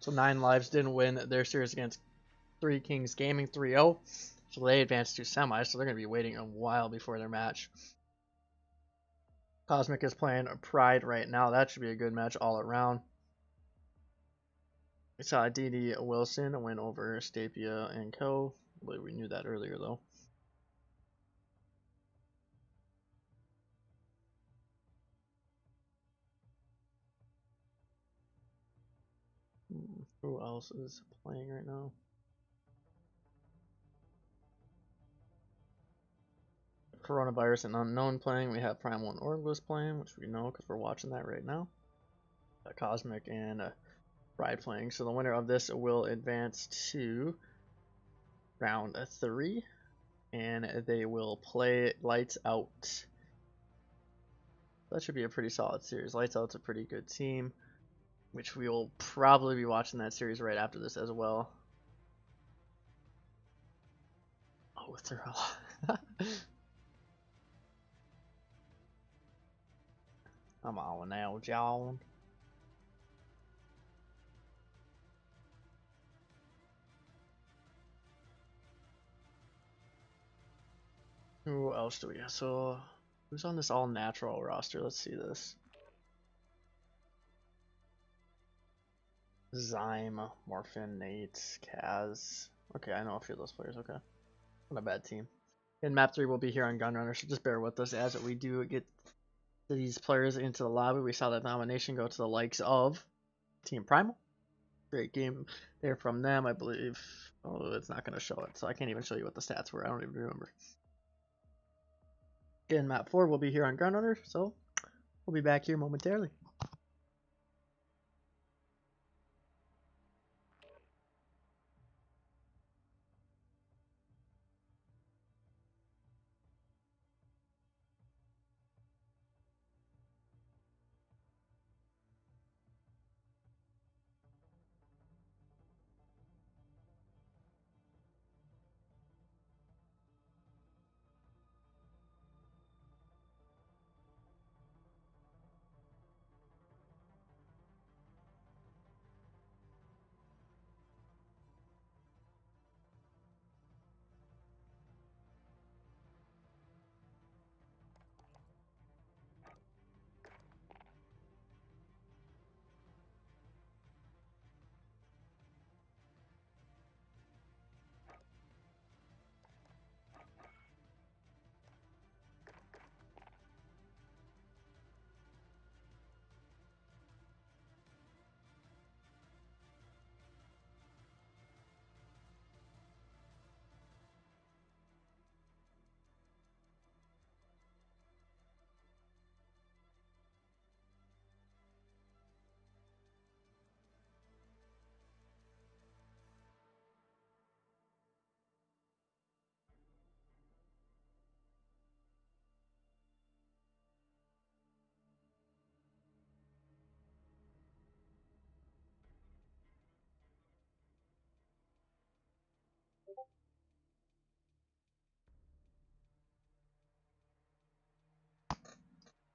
S1: So 9 Lives didn't win their series against 3 Kings Gaming 3-0. So they advanced to semis, so they're going to be waiting a while before their match. Cosmic is playing Pride right now. That should be a good match all around. We saw DD Wilson win over Stapia and Co. I believe we knew that earlier though. Who else is playing right now? Coronavirus and Unknown playing. We have Primal and Orgless playing, which we know because we're watching that right now. Cosmic and Pride playing. So the winner of this will advance to round 3, and they will play Lights Out. That should be a pretty solid series. Lights Out's a pretty good team, which we will probably be watching that series right after this as well. Oh, it's Come on now, John. Who else do we have? So, who's on this all-natural roster? Let's see this. Zyme, Morphin, Nate, Kaz. Okay, I know a few of those players. Okay. Not a bad team. And map 3 will be here on Gunrunner, so just bear with us as we do get these players into the lobby. We saw that nomination go to the likes of Team PRML. Great game there from them, I believe. Oh, it's not going to show it, so I can't even show you what the stats were. I don't even remember. Again, map 4 will be here on Gunrunner, so we'll be back here momentarily.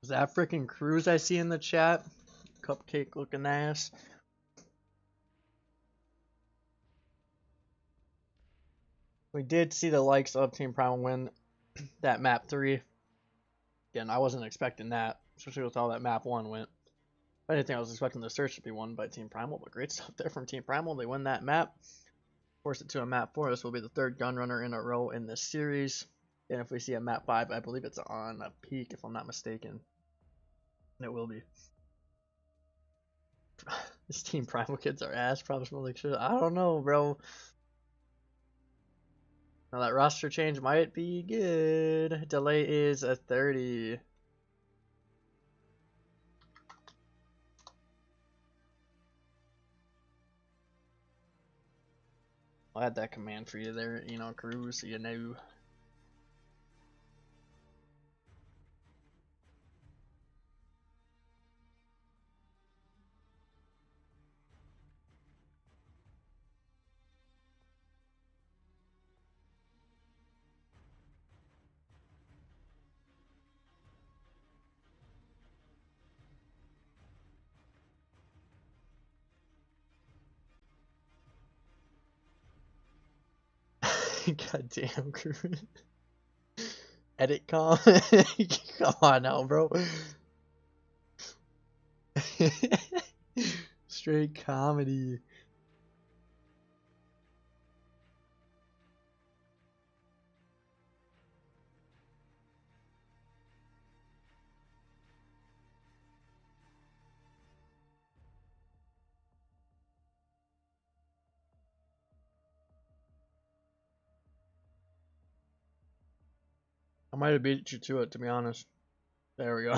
S1: Is that freaking Cruz I see in the chat? Cupcake looking ass. We did see the likes of Team Primal win that map 3. Again, I wasn't expecting that, especially with how that map 1 went. If anything, I was expecting the search to be won by Team Primal, but great stuff there from Team Primal. They win that map. Force it to a map 4. This will be the 3rd gun runner in a row in this series. And if we see a map 5, I believe it's on a peak, if I'm not mistaken. And it will be. This Team Primal kids are ass. Probably smell like shit. I don't know, bro. Now that roster change might be good. Delay is a 30. I'll add that command for you there, Cruz, so you know. Goddamn, Cruz. Edit com? Come on now, bro. Straight comedy. I might have beat you to it, to be honest. There we go.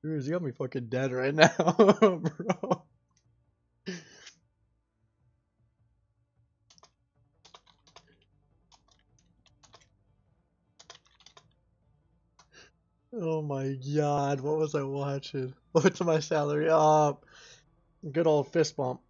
S1: Cruz, you got me fucking dead right now, bro. Oh my god, what was I watching? What's my salary up? Good old fist bump.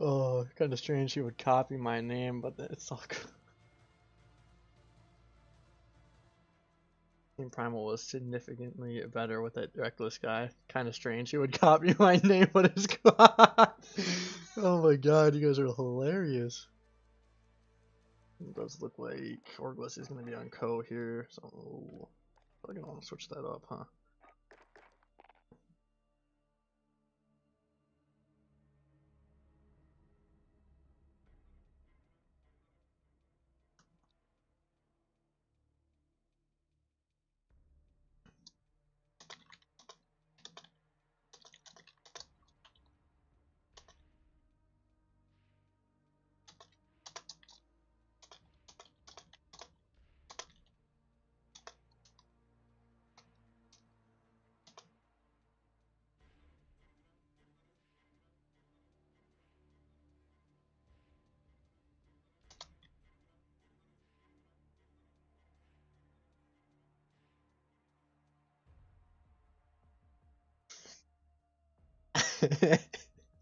S1: Oh, kind of strange he would copy my name, but it's all good. Team Primal was significantly better with that reckless guy. Kind of strange he would copy my name, but it's oh my god, you guys are hilarious. It does look like Orgless is going to be on Co here, so I'm going to switch that up, huh?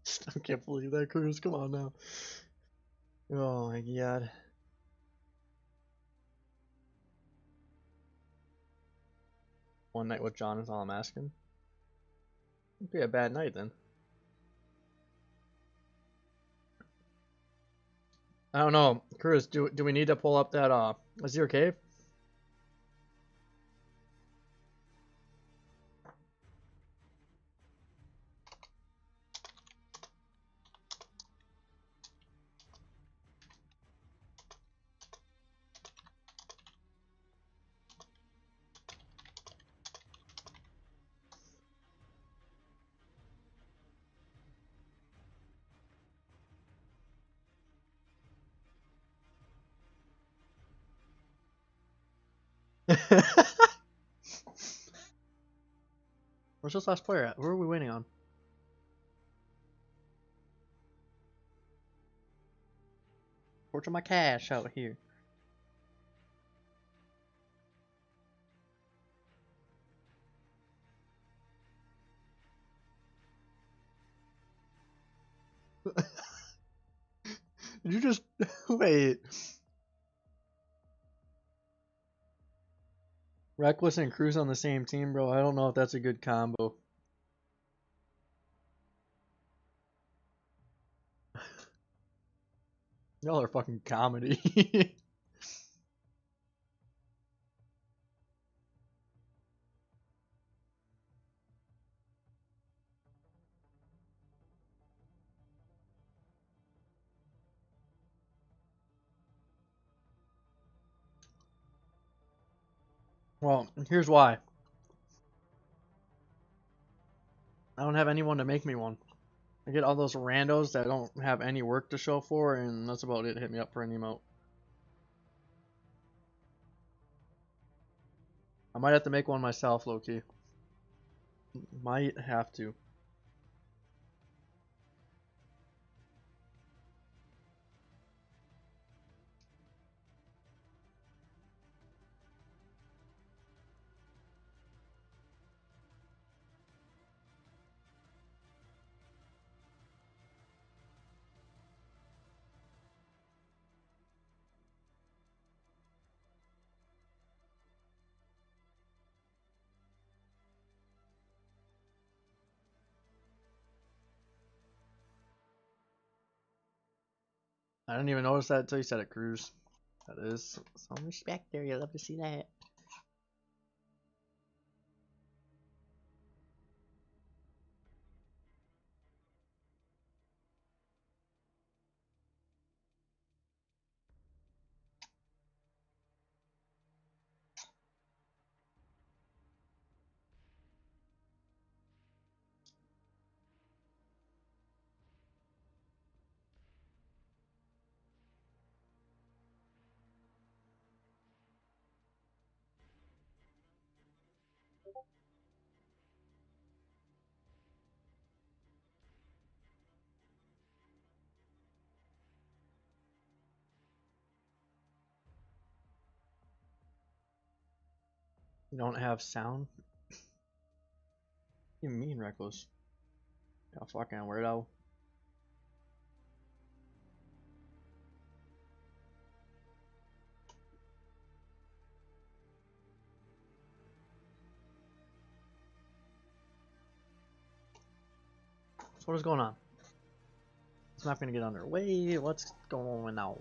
S1: Still can't believe that, Cruz. Come on now. Oh my god. One night with John is all I'm asking. It'd be a bad night then. I don't know, Cruz. Do we need to pull up that Azir cave? Where's this last player at? Who are we waiting on? Torture my cash out here. Did you just wait? Reckless and Cruz on the same team, bro. I don't know if that's a good combo. Y'all are fucking comedy. Well, here's why. I don't have anyone to make me one. I get all those randos that don't have any work to show for, and that's about it. Hit me up for an emote. I might have to make one myself, low-key. Might have to. I didn't even notice that until you said it, Cruz. That is some respect there. You love to see that. You don't have sound? What do you mean, Reckless? Yeah, fucking weirdo. So what is going on? It's not gonna get underway. What's going on?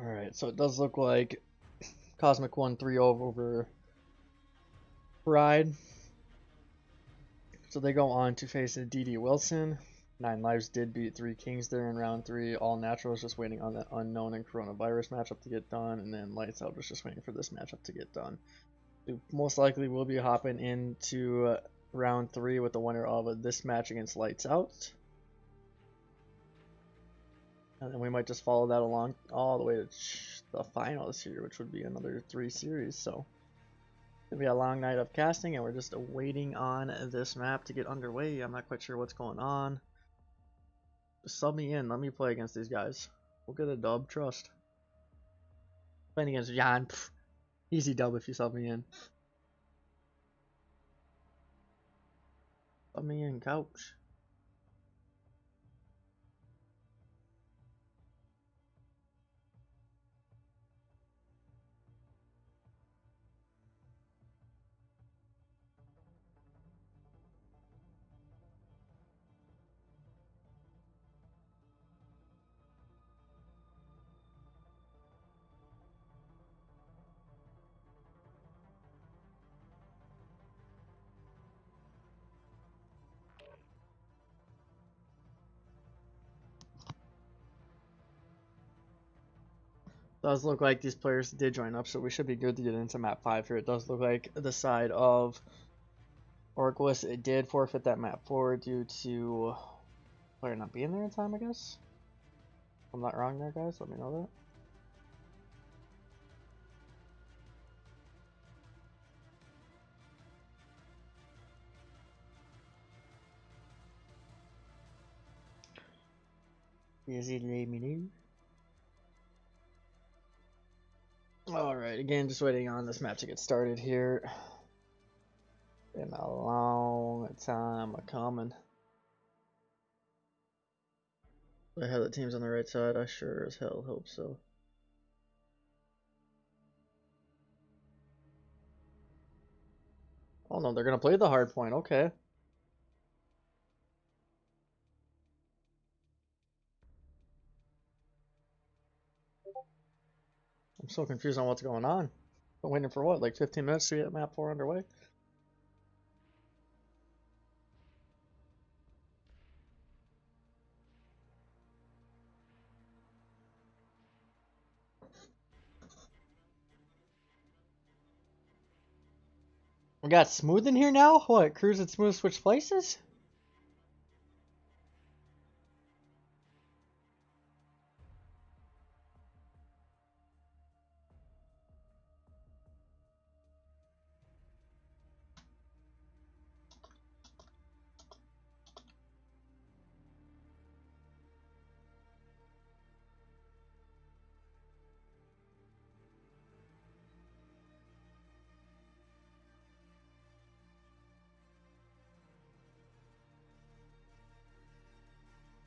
S1: Alright, so it does look like Cosmic won 3-0 over Pride. So they go on to face DD Wilson. 9 Lives did beat 3 Kings there in round 3. All Naturals just waiting on that Unknown and Coronavirus matchup to get done. And then Lights Out was just waiting for this matchup to get done. We most likely will be hopping into round 3 with the winner of this match against Lights Out. And then we might just follow that along all the way to the finals here, which would be another 3 series. So it'll be a long night of casting, and we're just waiting on this map to get underway. I'm not quite sure what's going on. Just sub me in. Let me play against these guys. We'll get a dub. Trust. Playing against Jan. Pff, easy dub if you sub me in. Sub me in, couch. Does look like these players did join up, so we should be good to get into map 5 here. It does look like the side of Orgless, it did forfeit that map 4 due to player not being there in time, I guess. I'm not wrong there, guys. Let me know that. Easy to let me know. Alright, again, just waiting on this map to get started here. Been a long time coming. I have the teams on the right side. I sure as hell hope so. Oh no, they're gonna play the hard point. Okay. I'm so confused on what's going on. Been waiting for what, like 15 minutes to get map 4 underway? We got Smooth in here now? What, Cruz and Smooth switch places?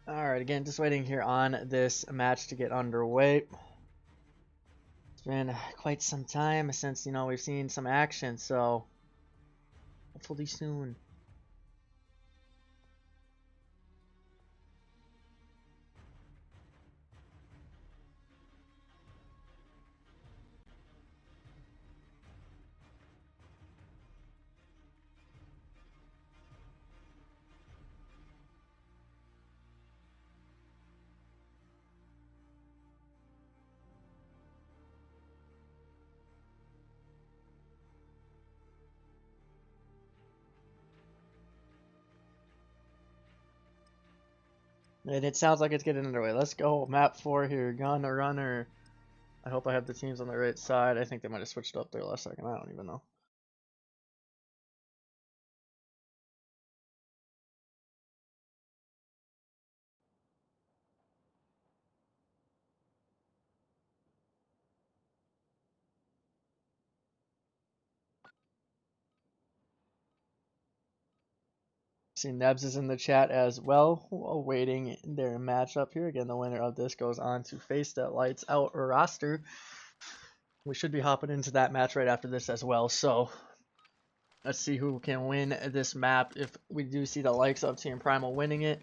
S1: Alright, again, just waiting here on this match to get underway. It's been quite some time since, we've seen some action, so hopefully soon. And it sounds like it's getting underway. Let's go. Map 4 here. Gunner Runner. I hope I have the teams on the right side. I think they might have switched up there last second. I don't even know. See, Nebs is in the chat as well, awaiting their matchup here. Again, the winner of this goes on to face that lights out roster. We should be hopping into that match right after this as well. So let's see who can win this map. If we do see the likes of Team PRML winning it,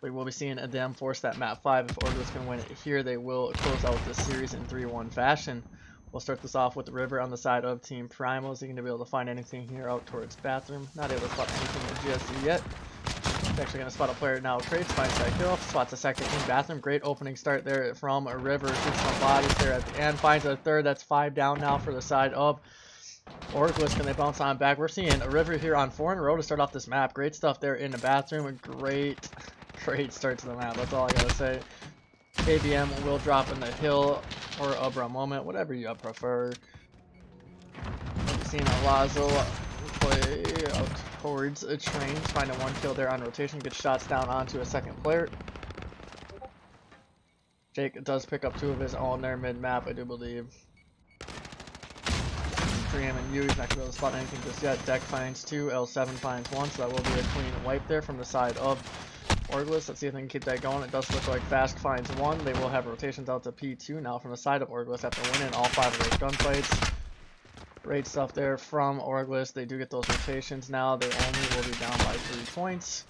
S1: we will be seeing them force that map 5. If Orgless can win it here, they will close out the series in 3-1 fashion. We'll start this off with River on the side of Team PRML. Is he going to be able to find anything here out towards bathroom? Not able to spot anything in GSD yet. He's actually going to spot a player now. Trades, finds that kill. Spots a second in bathroom. Great opening start there from a River. Shoots some bodies there at the end. Finds a third. That's 5 down now for the side of Orgless. Can they bounce on back? We're seeing a River here on 4 in a row to start off this map. Great stuff there in the bathroom. A great start to the map. That's all I got to say. KBM will drop in the hill or Ubra moment, whatever you prefer. We've seen Lazo play out towards a train, finding 1 kill there on rotation, gets shots down onto a second player. Jake does pick up 2 of his own there mid-map, I do believe. 3M and U, he's not going to be able to spot anything just yet. Deck finds 2, L7 finds 1, so that will be a clean wipe there from the side of Orgless. Let's see if they can keep that going. It does look like Fast finds 1. They will have rotations out to P2 now from the side of Orgless after winning all 5 of those gunfights. Great stuff there from Orgless. They do get those rotations now. They only will be down by 3 points.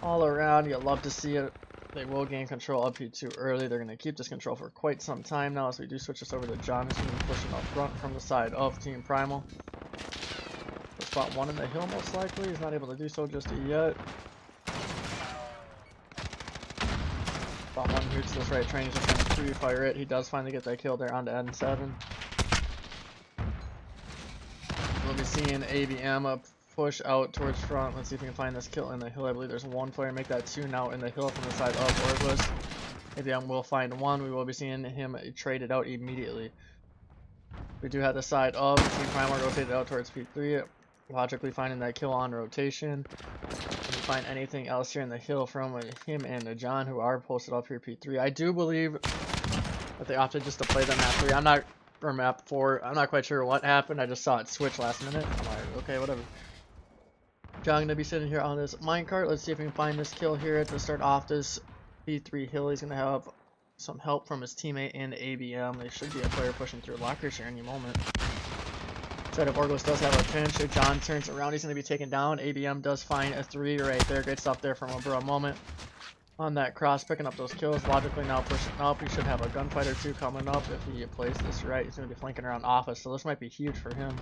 S1: All around, you'll love to see it. They will gain control of P2 early. They're going to keep this control for quite some time now as we do switch this over to John. He's going to be pushing up front from the side of Team PRML. We'll spot 1 in the hill most likely. He's not able to do so just yet. Spot 1 here to this right train. He's just trying to pre-fire it. He does finally get that kill there onto N7. We'll be seeing ABM push out towards front. Let's see if we can find this kill in the hill. I believe there's one player make that 2 now in the hill from the side of Orgless. ABM will find 1. We will be seeing him traded out immediately. We do have the side of Team PRML rotated out towards P3. Logically finding that kill on rotation. Can you find anything else here in the hill from him and John, who are posted up here P3? I do believe that they opted just to play them map 3. Or map 4. I'm not quite sure what happened. I just saw it switch last minute. I'm like, okay, whatever. John gonna be sitting here on this minecart. Let's see if we can find this kill here to start off this P3 hill. He's gonna have some help from his teammate and ABM. There should be a player pushing through lockers here any moment. Side of Orgless does have a pinch. So John turns around. He's gonna be taken down. ABM does find a 3 right there. Great stuff there from a bro moment. On that cross, picking up those kills. Logically now pushing up. He should have a gunfight or 2 coming up if he plays this right. He's gonna be flanking around office, so this might be huge for him.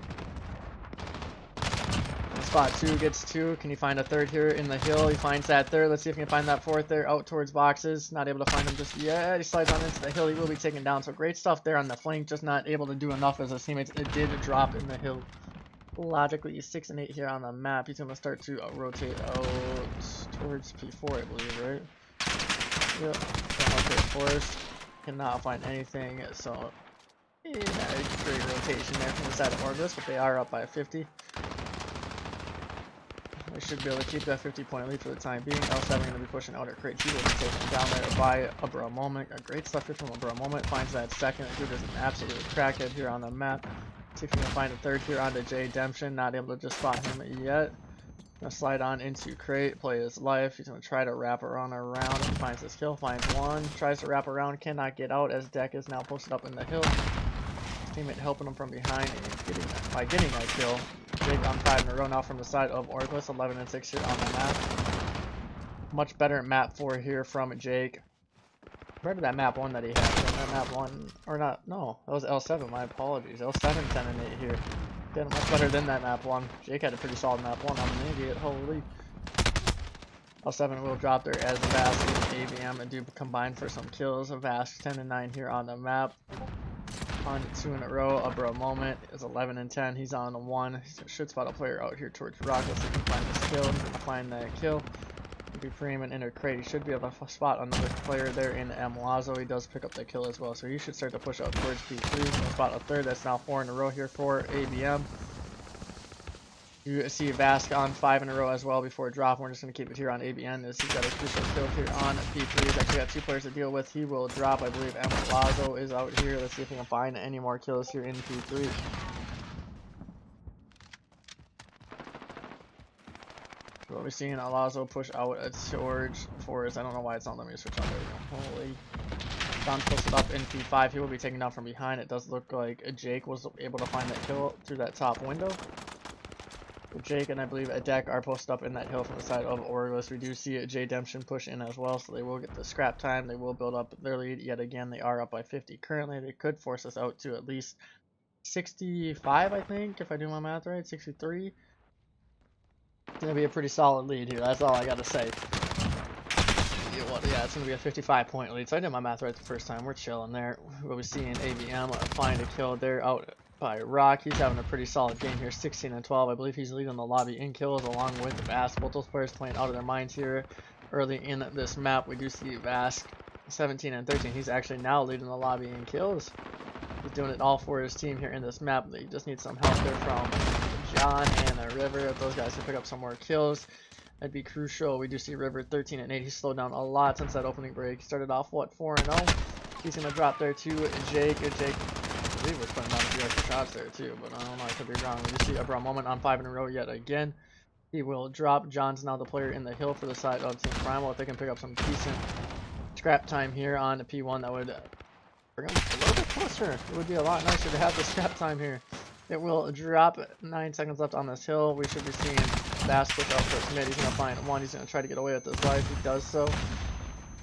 S1: Spot 2 gets 2. Can you find a 3rd here in the hill? He finds that 3rd. Let's see if we can find that 4th there out towards boxes. Not able to find him just yet. He slides on into the hill. He will be taken down. So great stuff there on the flank. Just not able to do enough as his teammates. It did drop in the hill. Logically, he's 6 and 8 here on the map. He's going to start to rotate out towards P4, I believe, right? Yep. Okay, forest. Cannot find anything. So, yeah, great rotation there from the side of Orgless, but they are up by 50. They should be able to keep that 50-point lead for the time being. L7 going to be pushing out at crate. He will be taken down there by a bro moment. A great stuff here from a bro moment. Finds that 2nd. Dude is an absolute crackhead here on the map. See if we can find a 3rd here onto J Demption. Not able to just spot him yet. Gonna slide on into crate, play his life. He's gonna try to wrap around. He finds his kill, finds 1, tries to wrap around, cannot get out as Deck is now posted up in the hill. His teammate helping him from behind and by getting that kill. Jake on 5 in a row now from the side of Orgless, 11 and 6 here on the map. Much better map 4 here from Jake. Compared to that map 1 that he had. That map 1, or not, no, that was L7, my apologies. L7, 10 and 8 here. Did much better than that map 1. Jake had a pretty solid map 1 on the idiot, holy. L7 will drop there as Vask and ABM and do combine for some kills. Vask 10 and 9 here on the map. On 2 in a row, a bro moment is 11 and 10. He's on 1. He should spot a player out here towards rock. Let's see if he can find this kill. He's gonna find that kill. If he frame and enter crate, he should be able to spot another player there in M. Lazo. He does pick up the kill as well, so he should start to push out towards P3. He's gonna spot a 3rd. That's now 4 in a row here for ABM. You see Vask on 5 in a row as well before drop. We're just going to keep it here on ABN as he's got a crucial kill here on P3. He's actually got 2 players to deal with. He will drop. I believe M. Lazo is out here. Let's see if we can find any more kills here in P3. We'll be seeing Lazo push out at George Forest. I don't know why it's not letting me switch on. There we go. Holy. John posted up in P5. He will be taken down from behind. It does look like Jake was able to find that kill through that top window. Jake and I believe a Deck are posted up in that hill from the side of Orgless. We do see a J Demption push in as well, so they will get the scrap time. They will build up their lead yet again. They are up by 50 currently. They could force us out to at least 65, I think, if I do my math right. 63. It's gonna be a pretty solid lead here. That's all I gotta say. Yeah, it's gonna be a 55-point lead. So I did my math right the first time. We're chilling there. We'll be seeing ABM find a kill there out by Rock. He's having a pretty solid game here, 16 and 12. I believe he's leading the lobby in kills along with Vask. Both those players playing out of their minds here early in this map. We do see Vask 17 and 13. He's actually now leading the lobby in kills. He's doing it all for his team here in this map. They just need some help there from John and River. If those guys can pick up some more kills, that'd be crucial. We do see River 13 and 8. He's slowed down a lot since that opening break. He started off, what, 4 and 0? He's going to drop there to Jake. Jake, I believe, was putting down a few extra shots there too, but I don't know, I could be wrong. We do see a bro moment on 5 in a row yet again. He will drop. John's now the player in the hill for the side of Team PRML. If they can pick up some decent scrap time here on the P1, that would bring him a little bit closer. It would be a lot nicer to have the scrap time here. It will drop. 9 seconds left on this hill. We should be seeing Vask push out towards mid. He's going to find 1. He's going to try to get away with his life. He does so.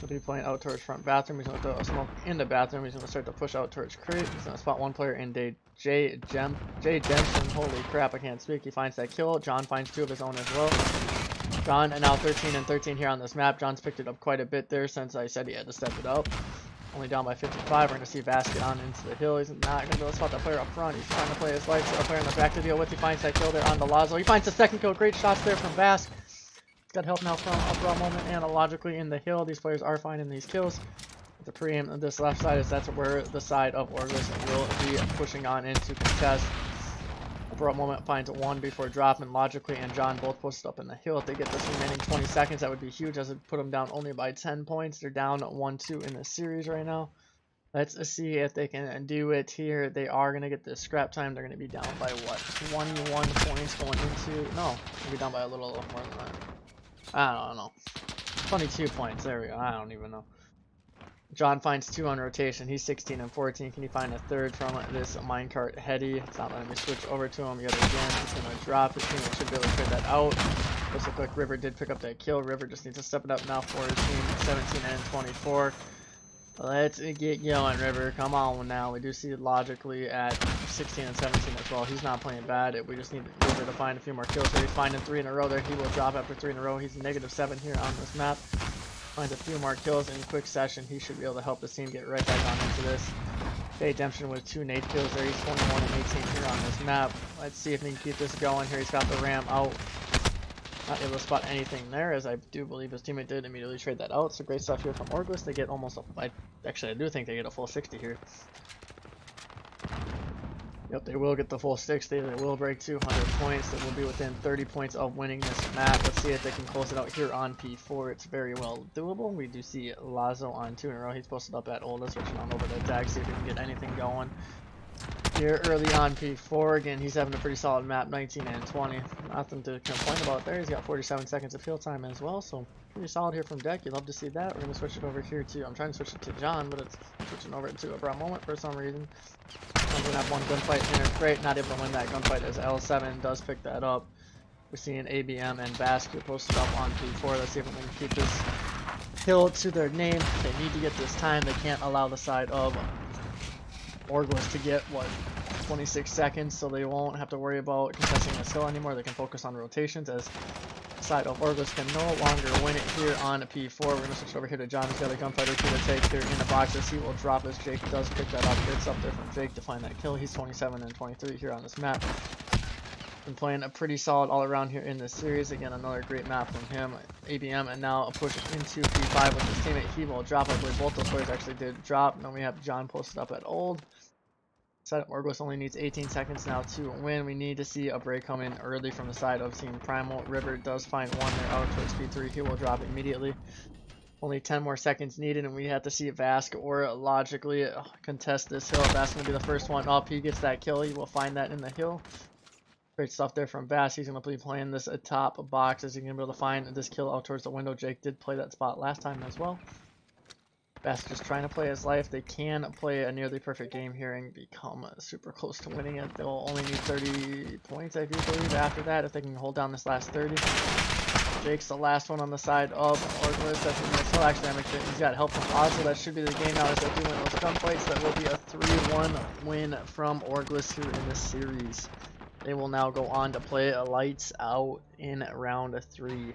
S1: He'll be playing out towards front bathroom. He's going to throw a smoke in the bathroom. He's going to start to push out towards crate. He's going to spot 1 player in J Dempson. Holy crap, I can't speak. He finds that kill. John finds 2 of his own as well. John, and now 13 and 13 here on this map. John's picked it up quite a bit there since I said he had to step it up. Only down by 55. We're going to see Vyggzz get on into the hill. He's not going to be able to spot the player up front. He's trying to play his life. So the player in the back to deal with. He finds that kill there on the Lazo. He finds the second kill. Great shots there from Vyggzz. He's got help now from a moment analogically in the hill. These players are finding these kills. The pre-aim on this left side is that's where the side of Orgless will be pushing on into contest. For a moment finds one before dropping Logically and John both posted up in the hill. If they get this remaining 20 seconds, that would be huge as it put them down only by 10 points. They're down 1-2 in the series right now. Let's see if they can do it here. They are going to get this scrap time. They're going to be down by what? 21 points going into... No, they'll be down by a little more than that. I don't know. 22 points. There we go. I don't even know. John finds 2 on rotation. He's 16 and 14. Can he find a third from this minecart heady? It's not letting me switch over to him yet again. He's going to drop. His teammate should be able to clear that out. Looks like River did pick up that kill. River just needs to step it up now for his team. 17 and 24. Let's get going, River. Come on now. We do see it logically at 16 and 17 as well. He's not playing bad. We just need River to find a few more kills. So he's finding 3 in a row there. He will drop after 3 in a row. He's -7 here on this map. Finds a few more kills in quick session. He should be able to help his team get right back on into this. Fade Demption with 2 nade kills there. He's 21 and 18 here on this map. Let's see if he can keep this going here. He's got the ram out. Not able to spot anything there, as I do believe his teammate did immediately trade that out. So great stuff here from Orgless. They get almost a... Actually, I do think they get a full 60 here. Yep, they will get the full 60. They will break 200 points. They will be within 30 points of winning this map. Let's see if they can close it out here on P4. It's very well doable. We do see Lazo on 2 in a row. He's posted up at Ola, switching on over to attack, see if he can get anything going. Here early on P4, again, he's having a pretty solid map, 19 and 20. Nothing to complain about there. He's got 47 seconds of field time as well, so pretty solid here from Deck. You'd love to see that. We're going to switch it over here to... I'm trying to switch it to John, but it's switching over to a brown moment for some reason. I'm going to have one gunfight in there. Great, not able to win that gunfight as L7 does pick that up. We're seeing ABM and Basket posted up on P4. Let's see if we can keep this hill to their name. They need to get this time. They can't allow the side of Orgless to get, what, 26 seconds, so they won't have to worry about contesting this hill anymore. They can focus on rotations as the side of Orgless can no longer win it here on P4. We're going to switch over here to John. He's got a gunfighter to the take here in the boxes. He will drop as Jake does pick that up. It's up there from Jake to find that kill. He's 27 and 23 here on this map. Been playing a pretty solid all around here in this series. Again, another great map from him. ABM, and now a push into P5 with his teammate. He will drop. I believe both those players actually did drop. And then we have John posted up at Old. Side of Orgless only needs 18 seconds now to win. We need to see a break come in early from the side of Team Primal. River does find one there out towards P3. He will drop immediately. Only 10 more seconds needed, and we have to see Vyggzz or logically contest this hill. Vyggzz going to be the first one up. He gets that kill. He will find that in the hill. Great stuff there from Vyggzz. He's going to be playing this atop box. Is he going to be able to find this kill out towards the window? Jake did play that spot last time as well. Vyggzz just trying to play his life. They can play a nearly perfect game here and become super close to winning it. They'll only need 30 points, I do believe, after that, if they can hold down this last 30. Jake's the last one on the side of Orgless. That's going to still actually make it. He's got help from Ozzy. That should be the game now as they do win those gunfights. That will be a 3-1 win from Orgless here in this series. They will now go on to play Lights Out in round 3.